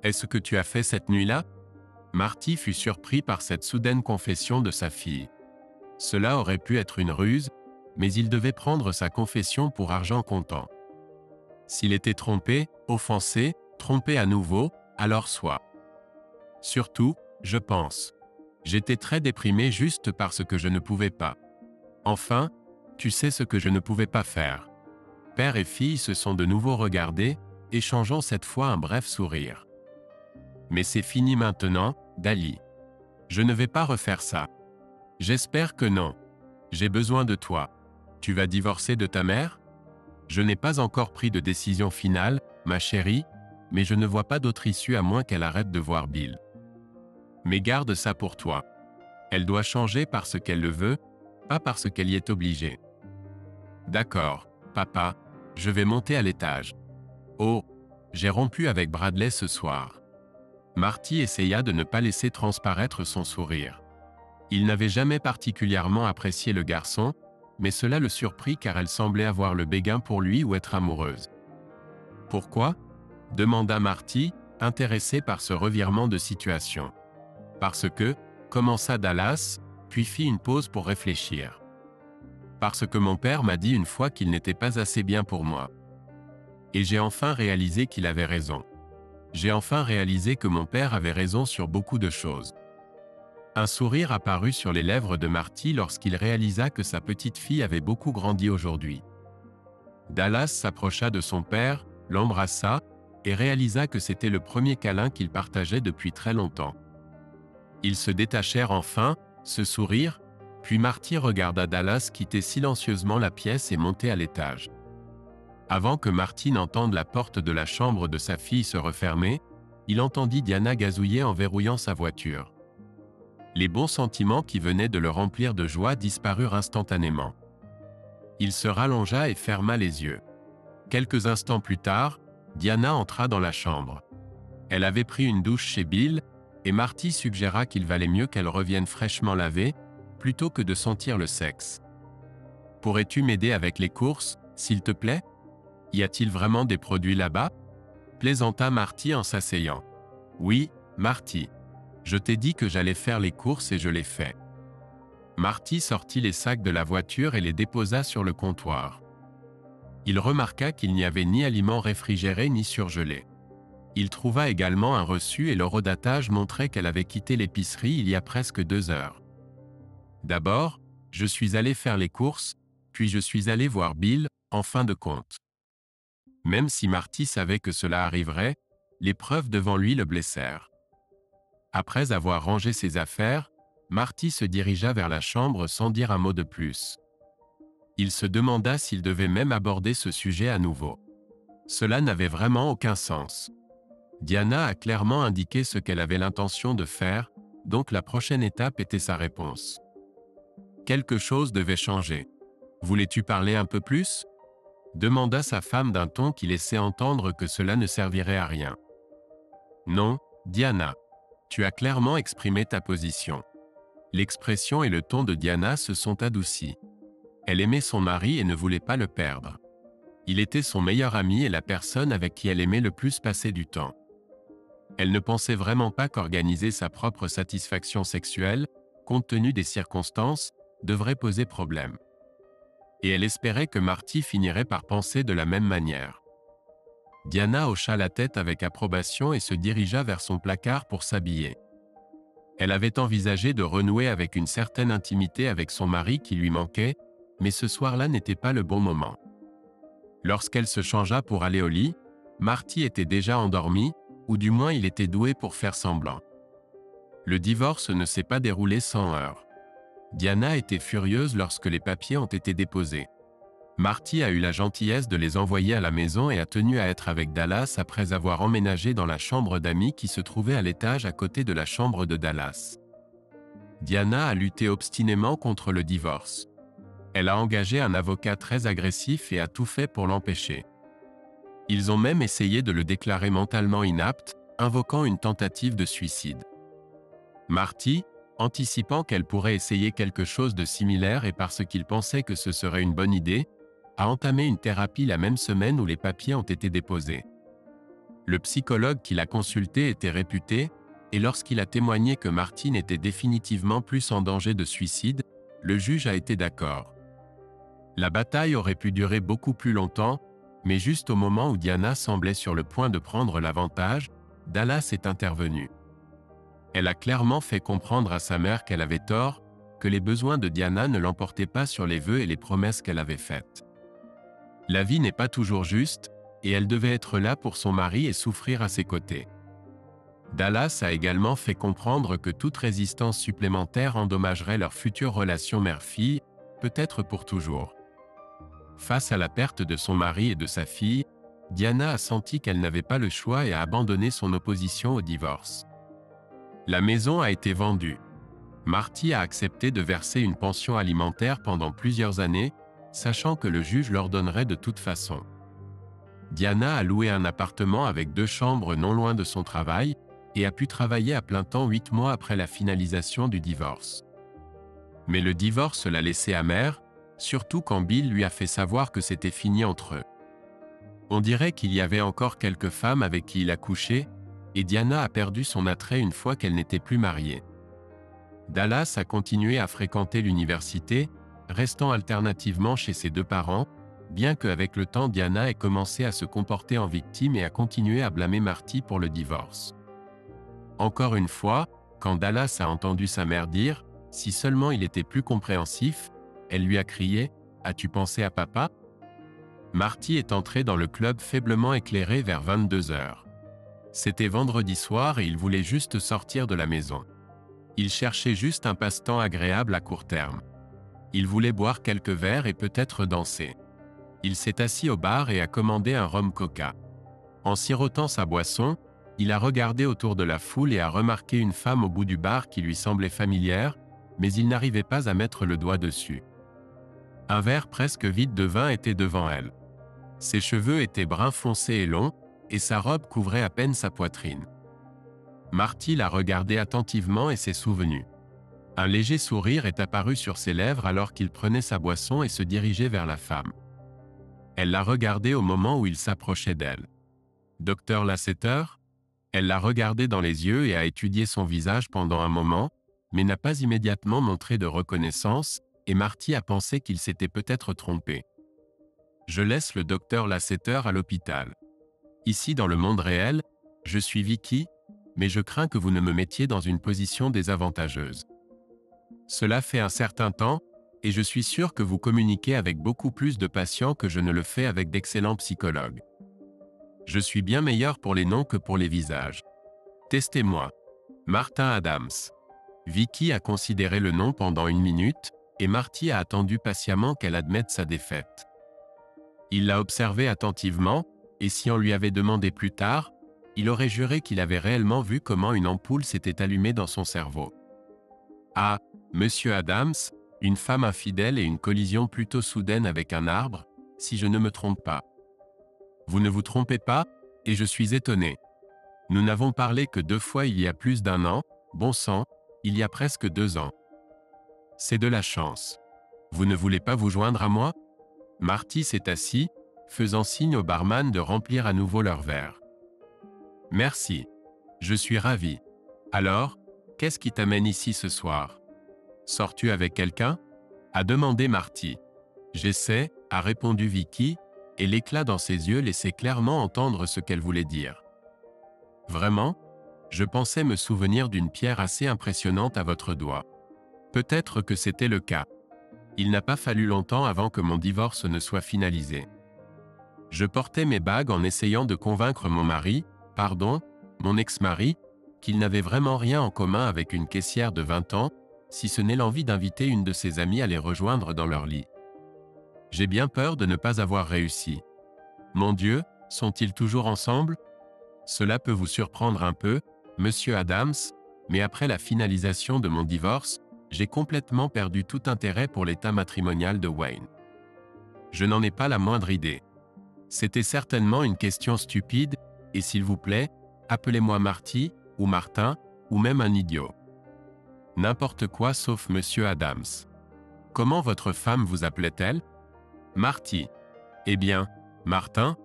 Est-ce que tu as fait cette nuit-là? Marty fut surpris par cette soudaine confession de sa fille. Cela aurait pu être une ruse, mais il devait prendre sa confession pour argent comptant. S'il était trompé, offensé, trompé à nouveau, alors soit. Surtout, je pense. J'étais très déprimé juste parce que je ne pouvais pas. Enfin, tu sais ce que je ne pouvais pas faire. Père et fille se sont de nouveau regardés, échangeant cette fois un bref sourire. Mais c'est fini maintenant, Dali. Je ne vais pas refaire ça. J'espère que non. J'ai besoin de toi. Tu vas divorcer de ta mère? Je n'ai pas encore pris de décision finale, ma chérie, mais je ne vois pas d'autre issue à moins qu'elle arrête de voir Bill. Mais garde ça pour toi. Elle doit changer parce qu'elle le veut, pas parce qu'elle y est obligée. D'accord, papa, je vais monter à l'étage. Oh, j'ai rompu avec Bradley ce soir. Marty essaya de ne pas laisser transparaître son sourire. Il n'avait jamais particulièrement apprécié le garçon, mais cela le surprit car elle semblait avoir le béguin pour lui ou être amoureuse. Pourquoi ? Demanda Marty, intéressé par ce revirement de situation. Parce que, commença Dallas, puis fit une pause pour réfléchir. Parce que mon père m'a dit une fois qu'il n'était pas assez bien pour moi. Et j'ai enfin réalisé qu'il avait raison. J'ai enfin réalisé que mon père avait raison sur beaucoup de choses. Un sourire apparut sur les lèvres de Marty lorsqu'il réalisa que sa petite fille avait beaucoup grandi aujourd'hui. Dallas s'approcha de son père, l'embrassa, et réalisa que c'était le premier câlin qu'ils partageaient depuis très longtemps. Ils se détachèrent enfin, se sourirent, puis Marty regarda Dallas quitter silencieusement la pièce et monter à l'étage. Avant que Marty n'entende la porte de la chambre de sa fille se refermer, il entendit Diana gazouiller en verrouillant sa voiture. Les bons sentiments qui venaient de le remplir de joie disparurent instantanément. Il se rallongea et ferma les yeux. Quelques instants plus tard, Diana entra dans la chambre. Elle avait pris une douche chez Bill, et Marty suggéra qu'il valait mieux qu'elle revienne fraîchement lavée, plutôt que de sentir le sexe. « Pourrais-tu m'aider avec les courses, s'il te plaît ? Y a-t-il vraiment des produits là-bas » plaisanta Marty en s'asseyant. « Oui, Marty. Je t'ai dit que j'allais faire les courses et je l'ai fait. » Marty sortit les sacs de la voiture et les déposa sur le comptoir. Il remarqua qu'il n'y avait ni aliments réfrigérés ni surgelés. Il trouva également un reçu et l'horodatage montrait qu'elle avait quitté l'épicerie il y a presque 2 heures. « D'abord, je suis allé faire les courses, puis je suis allé voir Bill, en fin de compte. » Même si Marty savait que cela arriverait, les preuves devant lui le blessèrent. Après avoir rangé ses affaires, Marty se dirigea vers la chambre sans dire un mot de plus. Il se demanda s'il devait même aborder ce sujet à nouveau. Cela n'avait vraiment aucun sens. Diana a clairement indiqué ce qu'elle avait l'intention de faire, donc la prochaine étape était sa réponse. Quelque chose devait changer. « Voulais-tu parler un peu plus ?» demanda sa femme d'un ton qui laissait entendre que cela ne servirait à rien. « Non, Diana. Tu as clairement exprimé ta position. » L'expression et le ton de Diana se sont adoucis. Elle aimait son mari et ne voulait pas le perdre. Il était son meilleur ami et la personne avec qui elle aimait le plus passer du temps. Elle ne pensait vraiment pas qu'organiser sa propre satisfaction sexuelle, compte tenu des circonstances, devrait poser problème. Et elle espérait que Marty finirait par penser de la même manière. Diana hocha la tête avec approbation et se dirigea vers son placard pour s'habiller. Elle avait envisagé de renouer avec une certaine intimité avec son mari qui lui manquait, mais ce soir-là n'était pas le bon moment. Lorsqu'elle se changea pour aller au lit, Marty était déjà endormi, ou du moins il était doué pour faire semblant. Le divorce ne s'est pas déroulé sans heurts. Diana était furieuse lorsque les papiers ont été déposés. Marty a eu la gentillesse de les envoyer à la maison et a tenu à être avec Dallas après avoir emménagé dans la chambre d'amis qui se trouvait à l'étage à côté de la chambre de Dallas. Diana a lutté obstinément contre le divorce. Elle a engagé un avocat très agressif et a tout fait pour l'empêcher. Ils ont même essayé de le déclarer mentalement inapte, invoquant une tentative de suicide. Marty, anticipant qu'elle pourrait essayer quelque chose de similaire et parce qu'il pensait que ce serait une bonne idée, a entamé une thérapie la même semaine où les papiers ont été déposés. Le psychologue qui l'a consulté était réputé, et lorsqu'il a témoigné que Marty n'était définitivement plus en danger de suicide, le juge a été d'accord. La bataille aurait pu durer beaucoup plus longtemps, mais juste au moment où Diana semblait sur le point de prendre l'avantage, Dallas est intervenu. Elle a clairement fait comprendre à sa mère qu'elle avait tort, que les besoins de Diana ne l'emportaient pas sur les vœux et les promesses qu'elle avait faites. La vie n'est pas toujours juste, et elle devait être là pour son mari et souffrir à ses côtés. Dallas a également fait comprendre que toute résistance supplémentaire endommagerait leur future relation mère-fille, peut-être pour toujours. Face à la perte de son mari et de sa fille, Diana a senti qu'elle n'avait pas le choix et a abandonné son opposition au divorce. La maison a été vendue. Marty a accepté de verser une pension alimentaire pendant plusieurs années, sachant que le juge l'ordonnerait de toute façon. Diana a loué un appartement avec 2 chambres non loin de son travail et a pu travailler à plein temps 8 mois après la finalisation du divorce. Mais le divorce l'a laissée amère, surtout quand Bill lui a fait savoir que c'était fini entre eux. On dirait qu'il y avait encore quelques femmes avec qui il a couché, et Diana a perdu son attrait une fois qu'elle n'était plus mariée. Dallas a continué à fréquenter l'université, restant alternativement chez ses 2 parents, bien qu'avec le temps Diana ait commencé à se comporter en victime et à continuer à blâmer Marty pour le divorce. Encore une fois, quand Dallas a entendu sa mère dire « Si seulement il était plus compréhensif », elle lui a crié « As-tu pensé à papa ?» Marty est entré dans le club faiblement éclairé vers 22 heures. C'était vendredi soir et il voulait juste sortir de la maison. Il cherchait juste un passe-temps agréable à court terme. Il voulait boire quelques verres et peut-être danser. Il s'est assis au bar et a commandé un rhum coca. En sirotant sa boisson, il a regardé autour de la foule et a remarqué une femme au bout du bar qui lui semblait familière, mais il n'arrivait pas à mettre le doigt dessus. Un verre presque vide de vin était devant elle. Ses cheveux étaient brun foncé et longs, et sa robe couvrait à peine sa poitrine. Marty l'a regardé attentivement et s'est souvenu. Un léger sourire est apparu sur ses lèvres alors qu'il prenait sa boisson et se dirigeait vers la femme. Elle l'a regardé au moment où il s'approchait d'elle. « Docteur Lasseter ?» Elle l'a regardé dans les yeux et a étudié son visage pendant un moment, mais n'a pas immédiatement montré de reconnaissance, et Marty a pensé qu'il s'était peut-être trompé. « Je laisse le docteur Lasseter à l'hôpital. Ici dans le monde réel, je suis Vicky, mais je crains que vous ne me mettiez dans une position désavantageuse. Cela fait un certain temps, et je suis sûr que vous communiquez avec beaucoup plus de patients que je ne le fais avec d'excellents psychologues. Je suis bien meilleur pour les noms que pour les visages. Testez-moi. Martin Adams. » Vicky a considéré le nom pendant 1 minute, et Marty a attendu patiemment qu'elle admette sa défaite. Il l'a observée attentivement, et si on lui avait demandé plus tard, il aurait juré qu'il avait réellement vu comment une ampoule s'était allumée dans son cerveau. Ah, Monsieur Adams, une femme infidèle et une collision plutôt soudaine avec un arbre, si je ne me trompe pas. Vous ne vous trompez pas, et je suis étonné. Nous n'avons parlé que 2 fois il y a plus d'1 an, bon sang, il y a presque 2 ans. C'est de la chance. Vous ne voulez pas vous joindre à moi? Marty s'est assis, faisant signe au barman de remplir à nouveau leur verre. Merci. Je suis ravi. Alors, qu'est-ce qui t'amène ici ce soir? Sors-tu avec quelqu'un? A demandé Marty. J'essaie, a répondu Vicky, et l'éclat dans ses yeux laissait clairement entendre ce qu'elle voulait dire. Vraiment? Je pensais me souvenir d'une pierre assez impressionnante à votre doigt. Peut-être que c'était le cas. Il n'a pas fallu longtemps avant que mon divorce ne soit finalisé. Je portais mes bagues en essayant de convaincre mon ex-mari, qu'il n'avait vraiment rien en commun avec une caissière de 20 ans, si ce n'est l'envie d'inviter une de ses amies à les rejoindre dans leur lit. J'ai bien peur de ne pas avoir réussi. Mon Dieu, sont-ils toujours ensemble? Cela peut vous surprendre un peu, Monsieur Adams, mais après la finalisation de mon divorce, j'ai complètement perdu tout intérêt pour l'état matrimonial de Wayne. Je n'en ai pas la moindre idée. C'était certainement une question stupide, et s'il vous plaît, appelez-moi Marty, ou Martin, ou même un idiot. N'importe quoi sauf Monsieur Adams. Comment votre femme vous appelait-elle? Marty. Eh bien, Martin,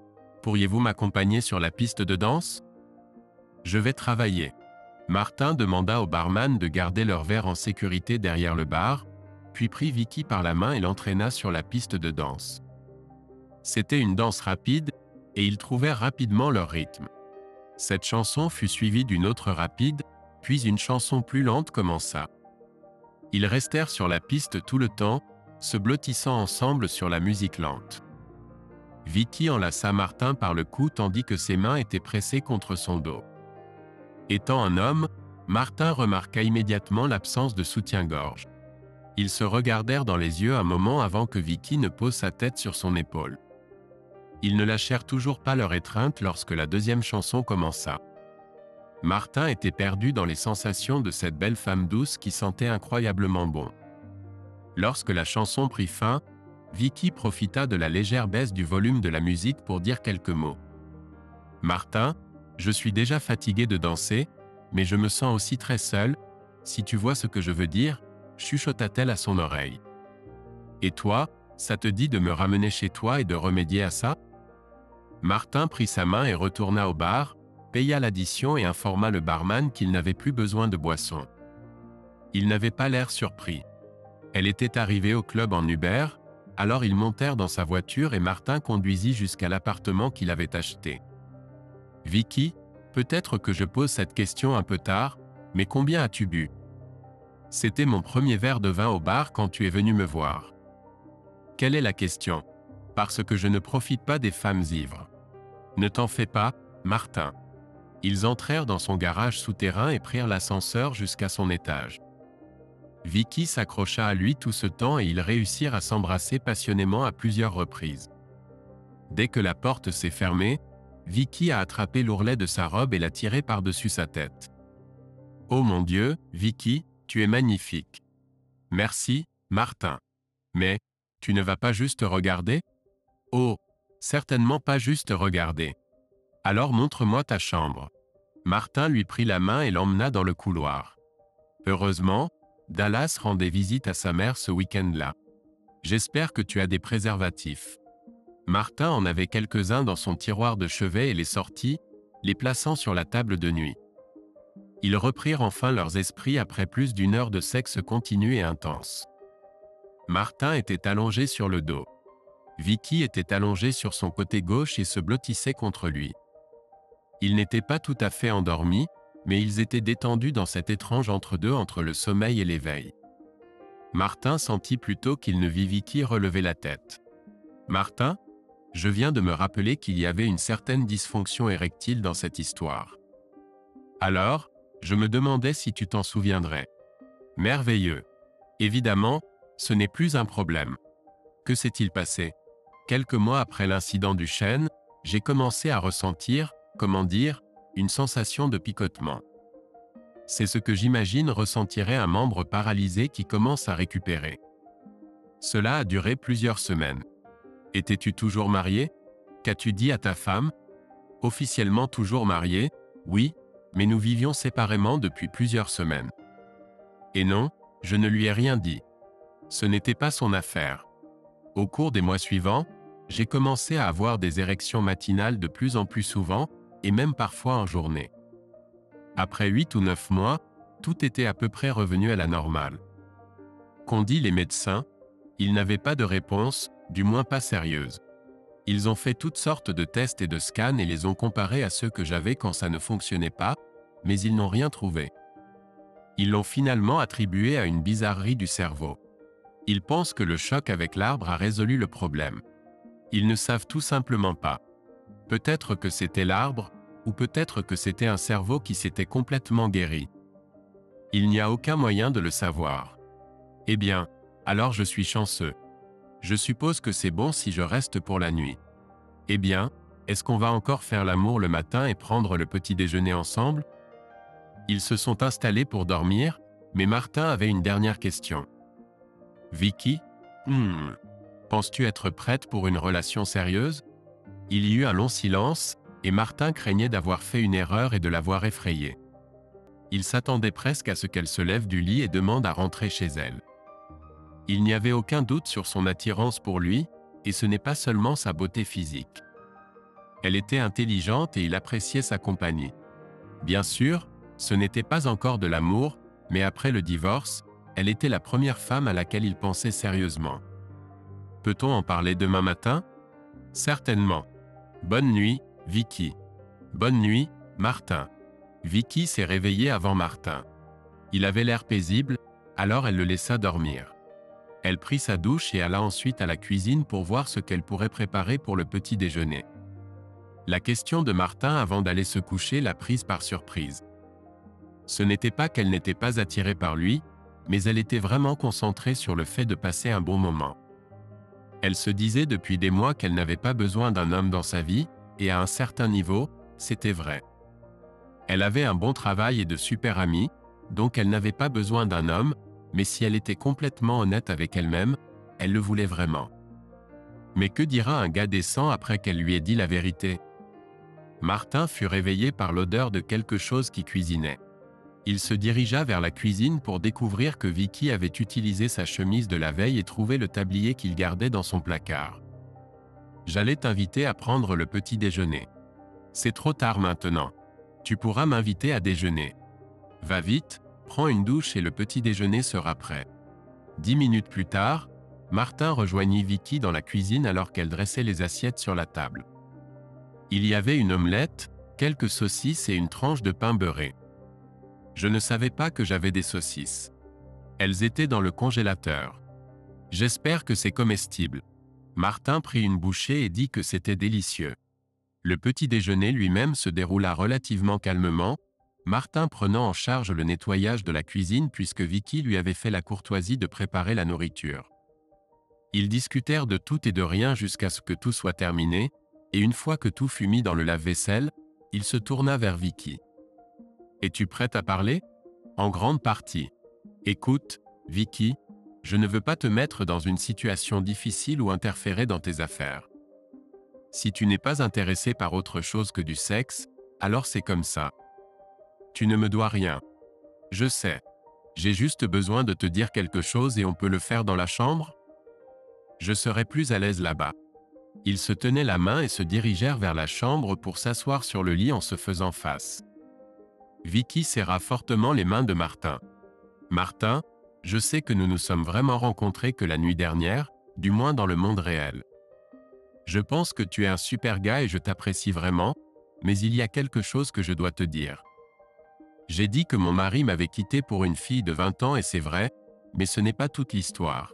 pourriez-vous m'accompagner sur la piste de danse? Je vais travailler. Martin demanda au barman de garder leur verre en sécurité derrière le bar, puis prit Vicky par la main et l'entraîna sur la piste de danse. C'était une danse rapide, et ils trouvèrent rapidement leur rythme. Cette chanson fut suivie d'une autre rapide, puis une chanson plus lente commença. Ils restèrent sur la piste tout le temps, se blottissant ensemble sur la musique lente. Vicky enlaça Martin par le cou tandis que ses mains étaient pressées contre son dos. Étant un homme, Martin remarqua immédiatement l'absence de soutien-gorge. Ils se regardèrent dans les yeux un moment avant que Vicky ne pose sa tête sur son épaule. Ils ne lâchèrent toujours pas leur étreinte lorsque la deuxième chanson commença. Martin était perdu dans les sensations de cette belle femme douce qui sentait incroyablement bon. Lorsque la chanson prit fin, Vicky profita de la légère baisse du volume de la musique pour dire quelques mots. « Martin, je suis déjà fatiguée de danser, mais je me sens aussi très seule, si tu vois ce que je veux dire, chuchota-t-elle à son oreille. Et toi, ça te dit de me ramener chez toi et de remédier à ça ?» Martin prit sa main et retourna au bar, paya l'addition et informa le barman qu'il n'avait plus besoin de boisson. Il n'avait pas l'air surpris. Elle était arrivée au club en Uber, alors ils montèrent dans sa voiture et Martin conduisit jusqu'à l'appartement qu'il avait acheté. « Vicky, peut-être que je pose cette question un peu tard, mais combien as-tu bu ? C'était mon premier verre de vin au bar quand tu es venu me voir. » « Quelle est la question ? Parce que je ne profite pas des femmes ivres. » « Ne t'en fais pas, Martin. » Ils entrèrent dans son garage souterrain et prirent l'ascenseur jusqu'à son étage. Vicky s'accrocha à lui tout ce temps et ils réussirent à s'embrasser passionnément à plusieurs reprises. Dès que la porte s'est fermée, Vicky a attrapé l'ourlet de sa robe et l'a tiré par-dessus sa tête. « Oh mon Dieu, Vicky, tu es magnifique. » « Merci, Martin. Mais, tu ne vas pas juste regarder ? » « Oh, certainement pas juste regarder. Alors montre-moi ta chambre. » Martin lui prit la main et l'emmena dans le couloir. Heureusement, Dallas rendait visite à sa mère ce week-end-là. « J'espère que tu as des préservatifs. » Martin en avait quelques-uns dans son tiroir de chevet et les sortit, les plaçant sur la table de nuit. Ils reprirent enfin leurs esprits après plus d'une heure de sexe continu et intense. Martin était allongé sur le dos. Vicky était allongée sur son côté gauche et se blottissait contre lui. Ils n'étaient pas tout à fait endormis, mais ils étaient détendus dans cet étrange entre-deux entre le sommeil et l'éveil. Martin sentit plutôt qu'il ne vit Vicky relever la tête. « Martin, je viens de me rappeler qu'il y avait une certaine dysfonction érectile dans cette histoire. Alors, je me demandais si tu t'en souviendrais. » « Merveilleux. Évidemment, ce n'est plus un problème. Que s'est-il passé ? Quelques mois après l'incident du chêne, j'ai commencé à ressentir, comment dire, une sensation de picotement. C'est ce que j'imagine ressentirait un membre paralysé qui commence à récupérer. Cela a duré plusieurs semaines. Étais-tu toujours marié ? Qu'as-tu dit à ta femme ? Officiellement toujours marié, oui, mais nous vivions séparément depuis plusieurs semaines. Et non, je ne lui ai rien dit. Ce n'était pas son affaire. Au cours des mois suivants, j'ai commencé à avoir des érections matinales de plus en plus souvent, et même parfois en journée. Après 8 ou 9 mois, tout était à peu près revenu à la normale. Qu'ont dit les médecins ? Ils n'avaient pas de réponse, du moins pas sérieuse. Ils ont fait toutes sortes de tests et de scans et les ont comparés à ceux que j'avais quand ça ne fonctionnait pas, mais ils n'ont rien trouvé. Ils l'ont finalement attribué à une bizarrerie du cerveau. Ils pensent que le choc avec l'arbre a résolu le problème. Ils ne savent tout simplement pas. Peut-être que c'était l'arbre, ou peut-être que c'était un cerveau qui s'était complètement guéri. Il n'y a aucun moyen de le savoir. Eh bien, alors je suis chanceux. Je suppose que c'est bon si je reste pour la nuit. Eh bien, est-ce qu'on va encore faire l'amour le matin et prendre le petit déjeuner ensemble ? Ils se sont installés pour dormir, mais Martin avait une dernière question. « Vicky, penses-tu être prête pour une relation sérieuse ?» Il y eut un long silence, et Martin craignait d'avoir fait une erreur et de l'avoir effrayée. Il s'attendait presque à ce qu'elle se lève du lit et demande à rentrer chez elle. Il n'y avait aucun doute sur son attirance pour lui, et ce n'est pas seulement sa beauté physique. Elle était intelligente et il appréciait sa compagnie. Bien sûr, ce n'était pas encore de l'amour, mais après le divorce, elle était la première femme à laquelle il pensait sérieusement. Peut-on en parler demain matin ? Certainement. Bonne nuit, Vicky. Bonne nuit, Martin. Vicky s'est réveillée avant Martin. Il avait l'air paisible, alors elle le laissa dormir. Elle prit sa douche et alla ensuite à la cuisine pour voir ce qu'elle pourrait préparer pour le petit déjeuner. La question de Martin avant d'aller se coucher l'a prise par surprise. Ce n'était pas qu'elle n'était pas attirée par lui, mais elle était vraiment concentrée sur le fait de passer un bon moment. Elle se disait depuis des mois qu'elle n'avait pas besoin d'un homme dans sa vie, et à un certain niveau, c'était vrai. Elle avait un bon travail et de super amis, donc elle n'avait pas besoin d'un homme, mais si elle était complètement honnête avec elle-même, elle le voulait vraiment. Mais que dira un gars décent après qu'elle lui ait dit la vérité? Martin fut réveillé par l'odeur de quelque chose qui cuisinait. Il se dirigea vers la cuisine pour découvrir que Vicky avait utilisé sa chemise de la veille et trouvé le tablier qu'il gardait dans son placard. « J'allais t'inviter à prendre le petit déjeuner. C'est trop tard maintenant. Tu pourras m'inviter à déjeuner. Va vite, prends une douche et le petit déjeuner sera prêt. » 10 minutes plus tard, Martin rejoignit Vicky dans la cuisine alors qu'elle dressait les assiettes sur la table. Il y avait une omelette, quelques saucisses et une tranche de pain beurré. Je ne savais pas que j'avais des saucisses. Elles étaient dans le congélateur. J'espère que c'est comestible. Martin prit une bouchée et dit que c'était délicieux. Le petit déjeuner lui-même se déroula relativement calmement, Martin prenant en charge le nettoyage de la cuisine puisque Vicky lui avait fait la courtoisie de préparer la nourriture. Ils discutèrent de tout et de rien jusqu'à ce que tout soit terminé, et une fois que tout fut mis dans le lave-vaisselle, il se tourna vers Vicky. « Es-tu prête à parler ? » ? « En grande partie. Écoute, Vicky, je ne veux pas te mettre dans une situation difficile ou interférer dans tes affaires. Si tu n'es pas intéressée par autre chose que du sexe, alors c'est comme ça. Tu ne me dois rien. Je sais. J'ai juste besoin de te dire quelque chose et on peut le faire dans la chambre ? Je serai plus à l'aise là-bas. » Ils se tenaient la main et se dirigèrent vers la chambre pour s'asseoir sur le lit en se faisant face. Vicky serra fortement les mains de Martin. « Martin, je sais que nous nous sommes vraiment rencontrés que la nuit dernière, du moins dans le monde réel. Je pense que tu es un super gars et je t'apprécie vraiment, mais il y a quelque chose que je dois te dire. J'ai dit que mon mari m'avait quitté pour une fille de 20 ans et c'est vrai, mais ce n'est pas toute l'histoire.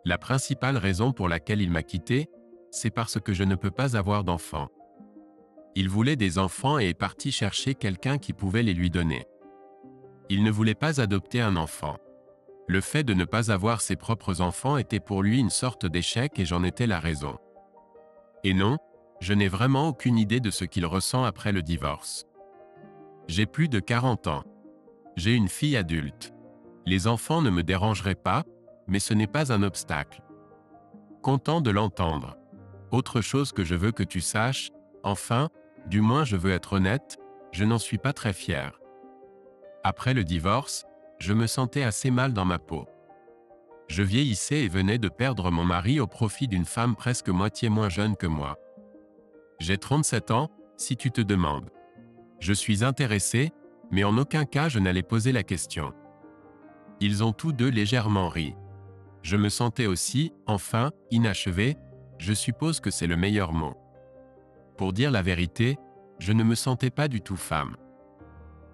La principale raison pour laquelle il m'a quitté, c'est parce que je ne peux pas avoir d'enfants. Il voulait des enfants et est parti chercher quelqu'un qui pouvait les lui donner. Il ne voulait pas adopter un enfant. Le fait de ne pas avoir ses propres enfants était pour lui une sorte d'échec et j'en étais la raison. Et non, je n'ai vraiment aucune idée de ce qu'il ressent après le divorce. J'ai plus de 40 ans. J'ai une fille adulte. Les enfants ne me dérangeraient pas, mais ce n'est pas un obstacle. Content de l'entendre. Autre chose que je veux que tu saches, enfin, du moins je veux être honnête, je n'en suis pas très fier. Après le divorce, je me sentais assez mal dans ma peau. Je vieillissais et venais de perdre mon mari au profit d'une femme presque moitié moins jeune que moi. J'ai 37 ans, si tu te demandes. Je suis intéressé, mais en aucun cas je n'allais poser la question. Ils ont tous deux légèrement ri. Je me sentais aussi, enfin, inachevé, je suppose que c'est le meilleur mot. Pour dire la vérité, je ne me sentais pas du tout femme.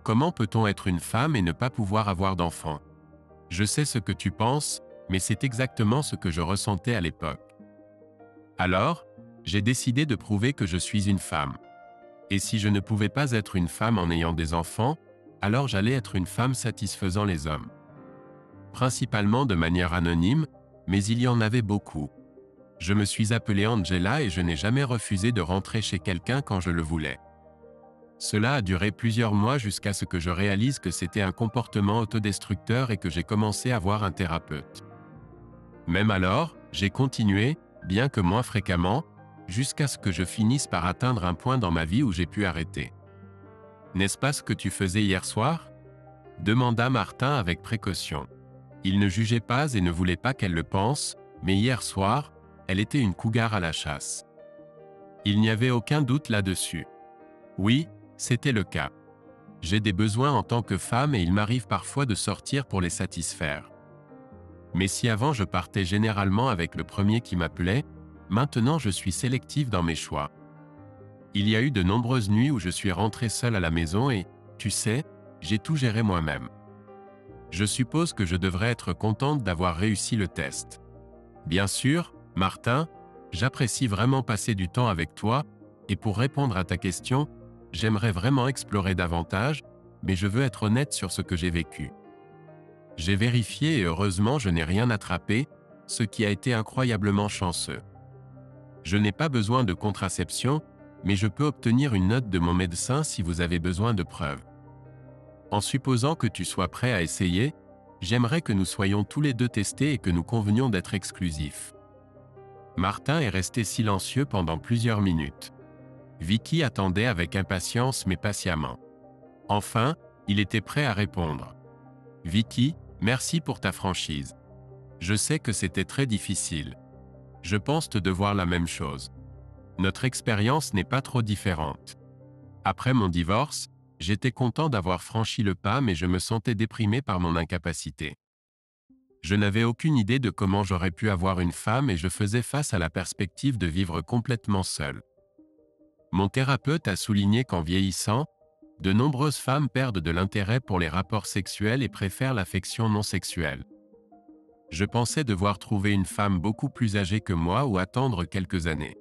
Comment peut-on être une femme et ne pas pouvoir avoir d'enfants? Je sais ce que tu penses, mais c'est exactement ce que je ressentais à l'époque. Alors, j'ai décidé de prouver que je suis une femme. Et si je ne pouvais pas être une femme en ayant des enfants, alors j'allais être une femme satisfaisant les hommes. Principalement de manière anonyme, mais il y en avait beaucoup. Je me suis appelée Angela et je n'ai jamais refusé de rentrer chez quelqu'un quand je le voulais. Cela a duré plusieurs mois jusqu'à ce que je réalise que c'était un comportement autodestructeur et que j'ai commencé à voir un thérapeute. Même alors, j'ai continué, bien que moins fréquemment, jusqu'à ce que je finisse par atteindre un point dans ma vie où j'ai pu arrêter. « N'est-ce pas ce que tu faisais hier soir ?» demanda Martin avec précaution. Il ne jugeait pas et ne voulait pas qu'elle le pense, mais hier soir, elle était une cougar à la chasse. Il n'y avait aucun doute là-dessus. Oui, c'était le cas. J'ai des besoins en tant que femme et il m'arrive parfois de sortir pour les satisfaire. Mais si avant je partais généralement avec le premier qui m'appelait, maintenant je suis sélective dans mes choix. Il y a eu de nombreuses nuits où je suis rentré seul à la maison et, tu sais, j'ai tout géré moi-même. Je suppose que je devrais être contente d'avoir réussi le test. Bien sûr, Martin, j'apprécie vraiment passer du temps avec toi, et pour répondre à ta question, j'aimerais vraiment explorer davantage, mais je veux être honnête sur ce que j'ai vécu. J'ai vérifié et heureusement je n'ai rien attrapé, ce qui a été incroyablement chanceux. Je n'ai pas besoin de contraception, mais je peux obtenir une note de mon médecin si vous avez besoin de preuves. En supposant que tu sois prêt à essayer, j'aimerais que nous soyons tous les deux testés et que nous convenions d'être exclusifs. Martin est resté silencieux pendant plusieurs minutes. Vicky attendait avec impatience mais patiemment. Enfin, il était prêt à répondre. Vicky, merci pour ta franchise. Je sais que c'était très difficile. Je pense te devoir la même chose. Notre expérience n'est pas trop différente. Après mon divorce, j'étais content d'avoir franchi le pas mais je me sentais déprimé par mon incapacité. Je n'avais aucune idée de comment j'aurais pu avoir une femme et je faisais face à la perspective de vivre complètement seul. Mon thérapeute a souligné qu'en vieillissant, de nombreuses femmes perdent de l'intérêt pour les rapports sexuels et préfèrent l'affection non sexuelle. Je pensais devoir trouver une femme beaucoup plus âgée que moi ou attendre quelques années.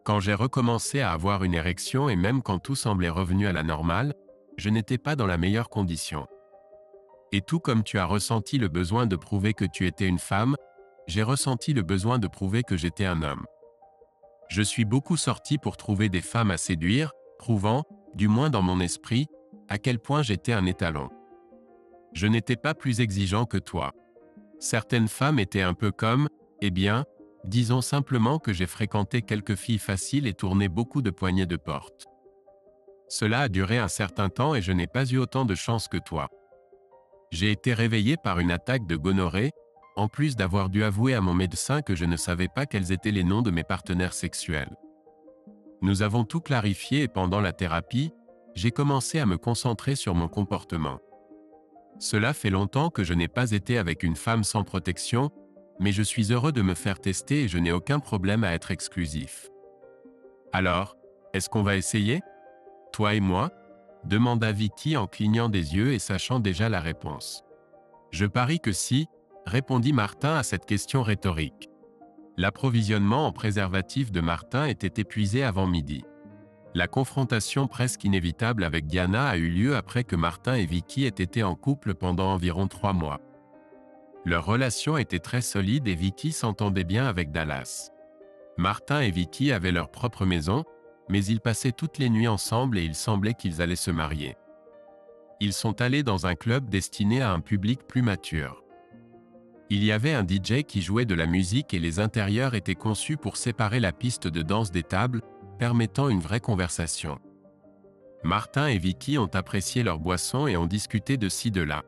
Quand j'ai recommencé à avoir une érection et même quand tout semblait revenu à la normale, je n'étais pas dans la meilleure condition. Et tout comme tu as ressenti le besoin de prouver que tu étais une femme, j'ai ressenti le besoin de prouver que j'étais un homme. Je suis beaucoup sorti pour trouver des femmes à séduire, prouvant, du moins dans mon esprit, à quel point j'étais un étalon. Je n'étais pas plus exigeant que toi. Certaines femmes étaient un peu comme, eh bien, disons simplement que j'ai fréquenté quelques filles faciles et tourné beaucoup de poignées de porte. Cela a duré un certain temps et je n'ai pas eu autant de chance que toi. J'ai été réveillé par une attaque de gonorrhée, en plus d'avoir dû avouer à mon médecin que je ne savais pas quels étaient les noms de mes partenaires sexuels. Nous avons tout clarifié et pendant la thérapie, j'ai commencé à me concentrer sur mon comportement. Cela fait longtemps que je n'ai pas été avec une femme sans protection, mais je suis heureux de me faire tester et je n'ai aucun problème à être exclusif. Alors, est-ce qu'on va essayer? Toi et moi? Demanda Vicky en clignant des yeux et sachant déjà la réponse. Je parie que si, répondit Martin à cette question rhétorique. L'approvisionnement en préservatifs de Martin était épuisé avant midi. La confrontation presque inévitable avec Diana a eu lieu après que Martin et Vicky aient été en couple pendant environ 3 mois. Leur relation était très solide et Vicky s'entendait bien avec Dallas. Martin et Vicky avaient leur propre maison, mais ils passaient toutes les nuits ensemble et il semblait qu'ils allaient se marier. Ils sont allés dans un club destiné à un public plus mature. Il y avait un DJ qui jouait de la musique et les intérieurs étaient conçus pour séparer la piste de danse des tables, permettant une vraie conversation. Martin et Vicky ont apprécié leur boisson et ont discuté de ci de là.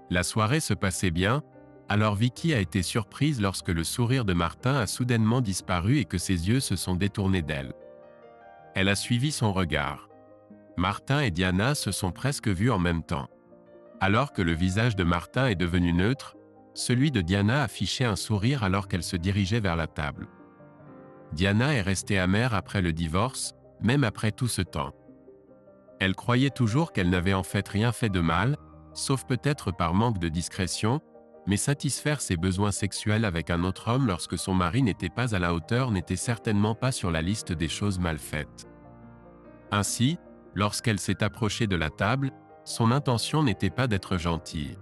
La soirée se passait bien, alors Vicky a été surprise lorsque le sourire de Martin a soudainement disparu et que ses yeux se sont détournés d'elle. Elle a suivi son regard. Martin et Diana se sont presque vus en même temps. Alors que le visage de Martin est devenu neutre, celui de Diana affichait un sourire alors qu'elle se dirigeait vers la table. Diana est restée amère après le divorce, même après tout ce temps. Elle croyait toujours qu'elle n'avait en fait rien fait de mal, sauf peut-être par manque de discrétion, mais satisfaire ses besoins sexuels avec un autre homme lorsque son mari n'était pas à la hauteur n'était certainement pas sur la liste des choses mal faites. Ainsi, lorsqu'elle s'est approchée de la table, son intention n'était pas d'être gentille.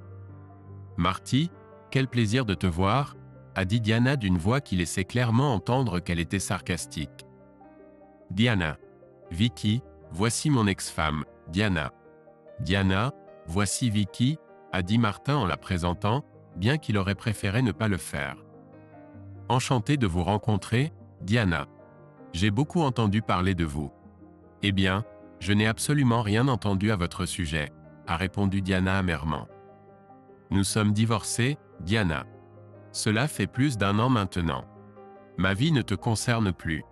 « Marty, quel plaisir de te voir », a dit Diana d'une voix qui laissait clairement entendre qu'elle était sarcastique. « Diana. Vicky, voici mon ex-femme, Diana. »« Diana, voici Vicky », a dit Martin en la présentant, bien qu'il aurait préféré ne pas le faire. « Enchanté de vous rencontrer, Diana. J'ai beaucoup entendu parler de vous. »« Eh bien, je n'ai absolument rien entendu à votre sujet, » a répondu Diana amèrement. « Nous sommes divorcés, Diana. Cela fait plus d'1 an maintenant. Ma vie ne te concerne plus.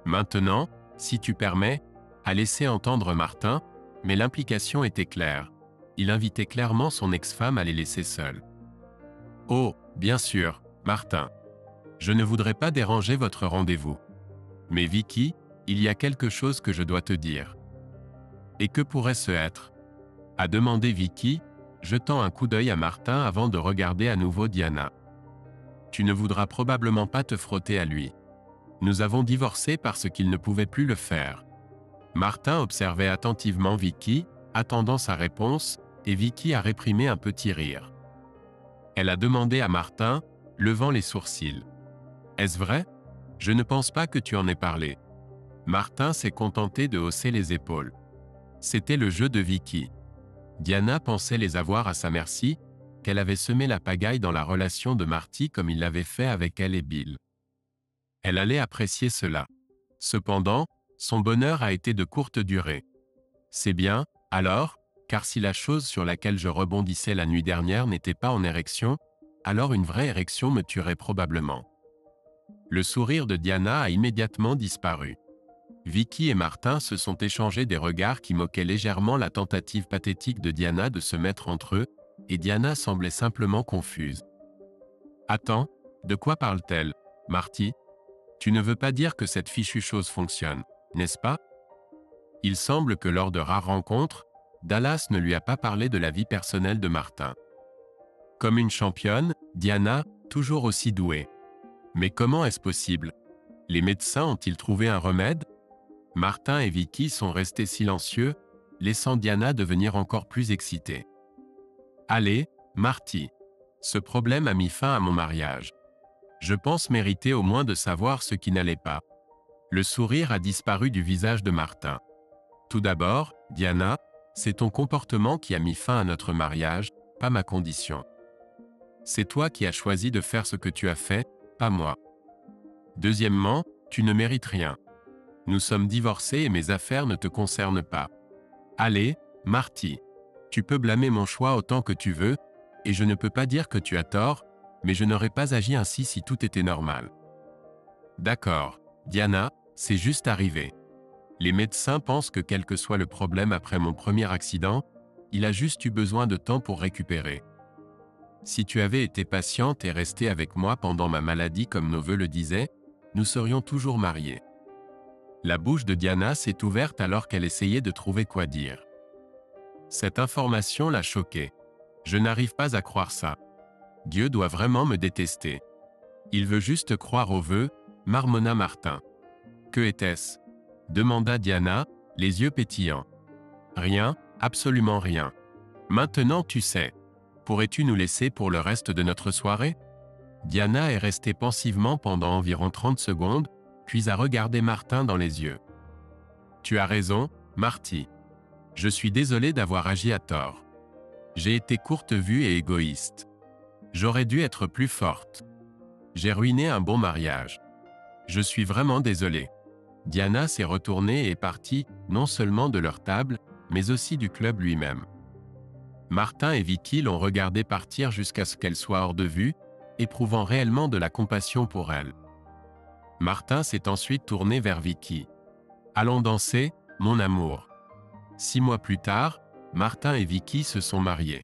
Maintenant, si tu permets, » a laissé entendre Martin, mais l'implication était claire. Il invitait clairement son ex-femme à les laisser seuls. « Oh, bien sûr, Martin. Je ne voudrais pas déranger votre rendez-vous. Mais Vicky, il y a quelque chose que je dois te dire. »« Et que pourrait-ce être ?» a demandé Vicky, jetant un coup d'œil à Martin avant de regarder à nouveau Diana. « Tu ne voudras probablement pas te frotter à lui. Nous avons divorcé parce qu'il ne pouvait plus le faire. » Martin observait attentivement Vicky, attendant sa réponse, et Vicky a réprimé un petit rire. Elle a demandé à Martin, levant les sourcils. « Est-ce vrai? Je ne pense pas que tu en aies parlé. » Martin s'est contenté de hausser les épaules. C'était le jeu de Vicky. Diana pensait les avoir à sa merci, qu'elle avait semé la pagaille dans la relation de Marty comme il l'avait fait avec elle et Bill. Elle allait apprécier cela. Cependant, son bonheur a été de courte durée. C'est bien, alors, car si la chose sur laquelle je rebondissais la nuit dernière n'était pas en érection, alors une vraie érection me tuerait probablement. Le sourire de Diana a immédiatement disparu. Vicky et Martin se sont échangés des regards qui moquaient légèrement la tentative pathétique de Diana de se mettre entre eux, et Diana semblait simplement confuse. « Attends, de quoi parle-t-elle, Marty? Tu ne veux pas dire que cette fichue chose fonctionne, n'est-ce pas? » Il semble que lors de rares rencontres, Dallas ne lui a pas parlé de la vie personnelle de Martin. Comme une championne, Diana, toujours aussi douée. Mais comment est-ce possible? Les médecins ont-ils trouvé un remède? Martin et Vicky sont restés silencieux, laissant Diana devenir encore plus excitée. Allez, Marty. Ce problème a mis fin à mon mariage. Je pense mériter au moins de savoir ce qui n'allait pas. Le sourire a disparu du visage de Martin. Tout d'abord, Diana, c'est ton comportement qui a mis fin à notre mariage, pas ma condition. C'est toi qui as choisi de faire ce que tu as fait, pas moi. Deuxièmement, tu ne mérites rien. Nous sommes divorcés et mes affaires ne te concernent pas. Allez, Marty. Tu peux blâmer mon choix autant que tu veux, et je ne peux pas dire que tu as tort, mais je n'aurais pas agi ainsi si tout était normal. D'accord, Diana, c'est juste arrivé. Les médecins pensent que quel que soit le problème après mon premier accident, il a juste eu besoin de temps pour récupérer. Si tu avais été patiente et restée avec moi pendant ma maladie comme nos vœux le disaient, nous serions toujours mariés. La bouche de Diana s'est ouverte alors qu'elle essayait de trouver quoi dire. Cette information l'a choquée. Je n'arrive pas à croire ça. Dieu doit vraiment me détester. Il veut juste croire aux vœux, marmonna Martin. Que était-ce? Demanda Diana, les yeux pétillants. Rien, absolument rien. Maintenant tu sais. Pourrais-tu nous laisser pour le reste de notre soirée? Diana est restée pensivement pendant environ 30 secondes, puis a regardé Martin dans les yeux. Tu as raison, Marty. Je suis désolé d'avoir agi à tort. J'ai été courte vue et égoïste. J'aurais dû être plus forte. J'ai ruiné un bon mariage. Je suis vraiment désolé. Diana s'est retournée et est partie, non seulement de leur table, mais aussi du club lui-même. Martin et Vicky l'ont regardée partir jusqu'à ce qu'elle soit hors de vue, éprouvant réellement de la compassion pour elle. Martin s'est ensuite tourné vers Vicky. « Allons danser, mon amour. » 6 mois plus tard, Martin et Vicky se sont mariés.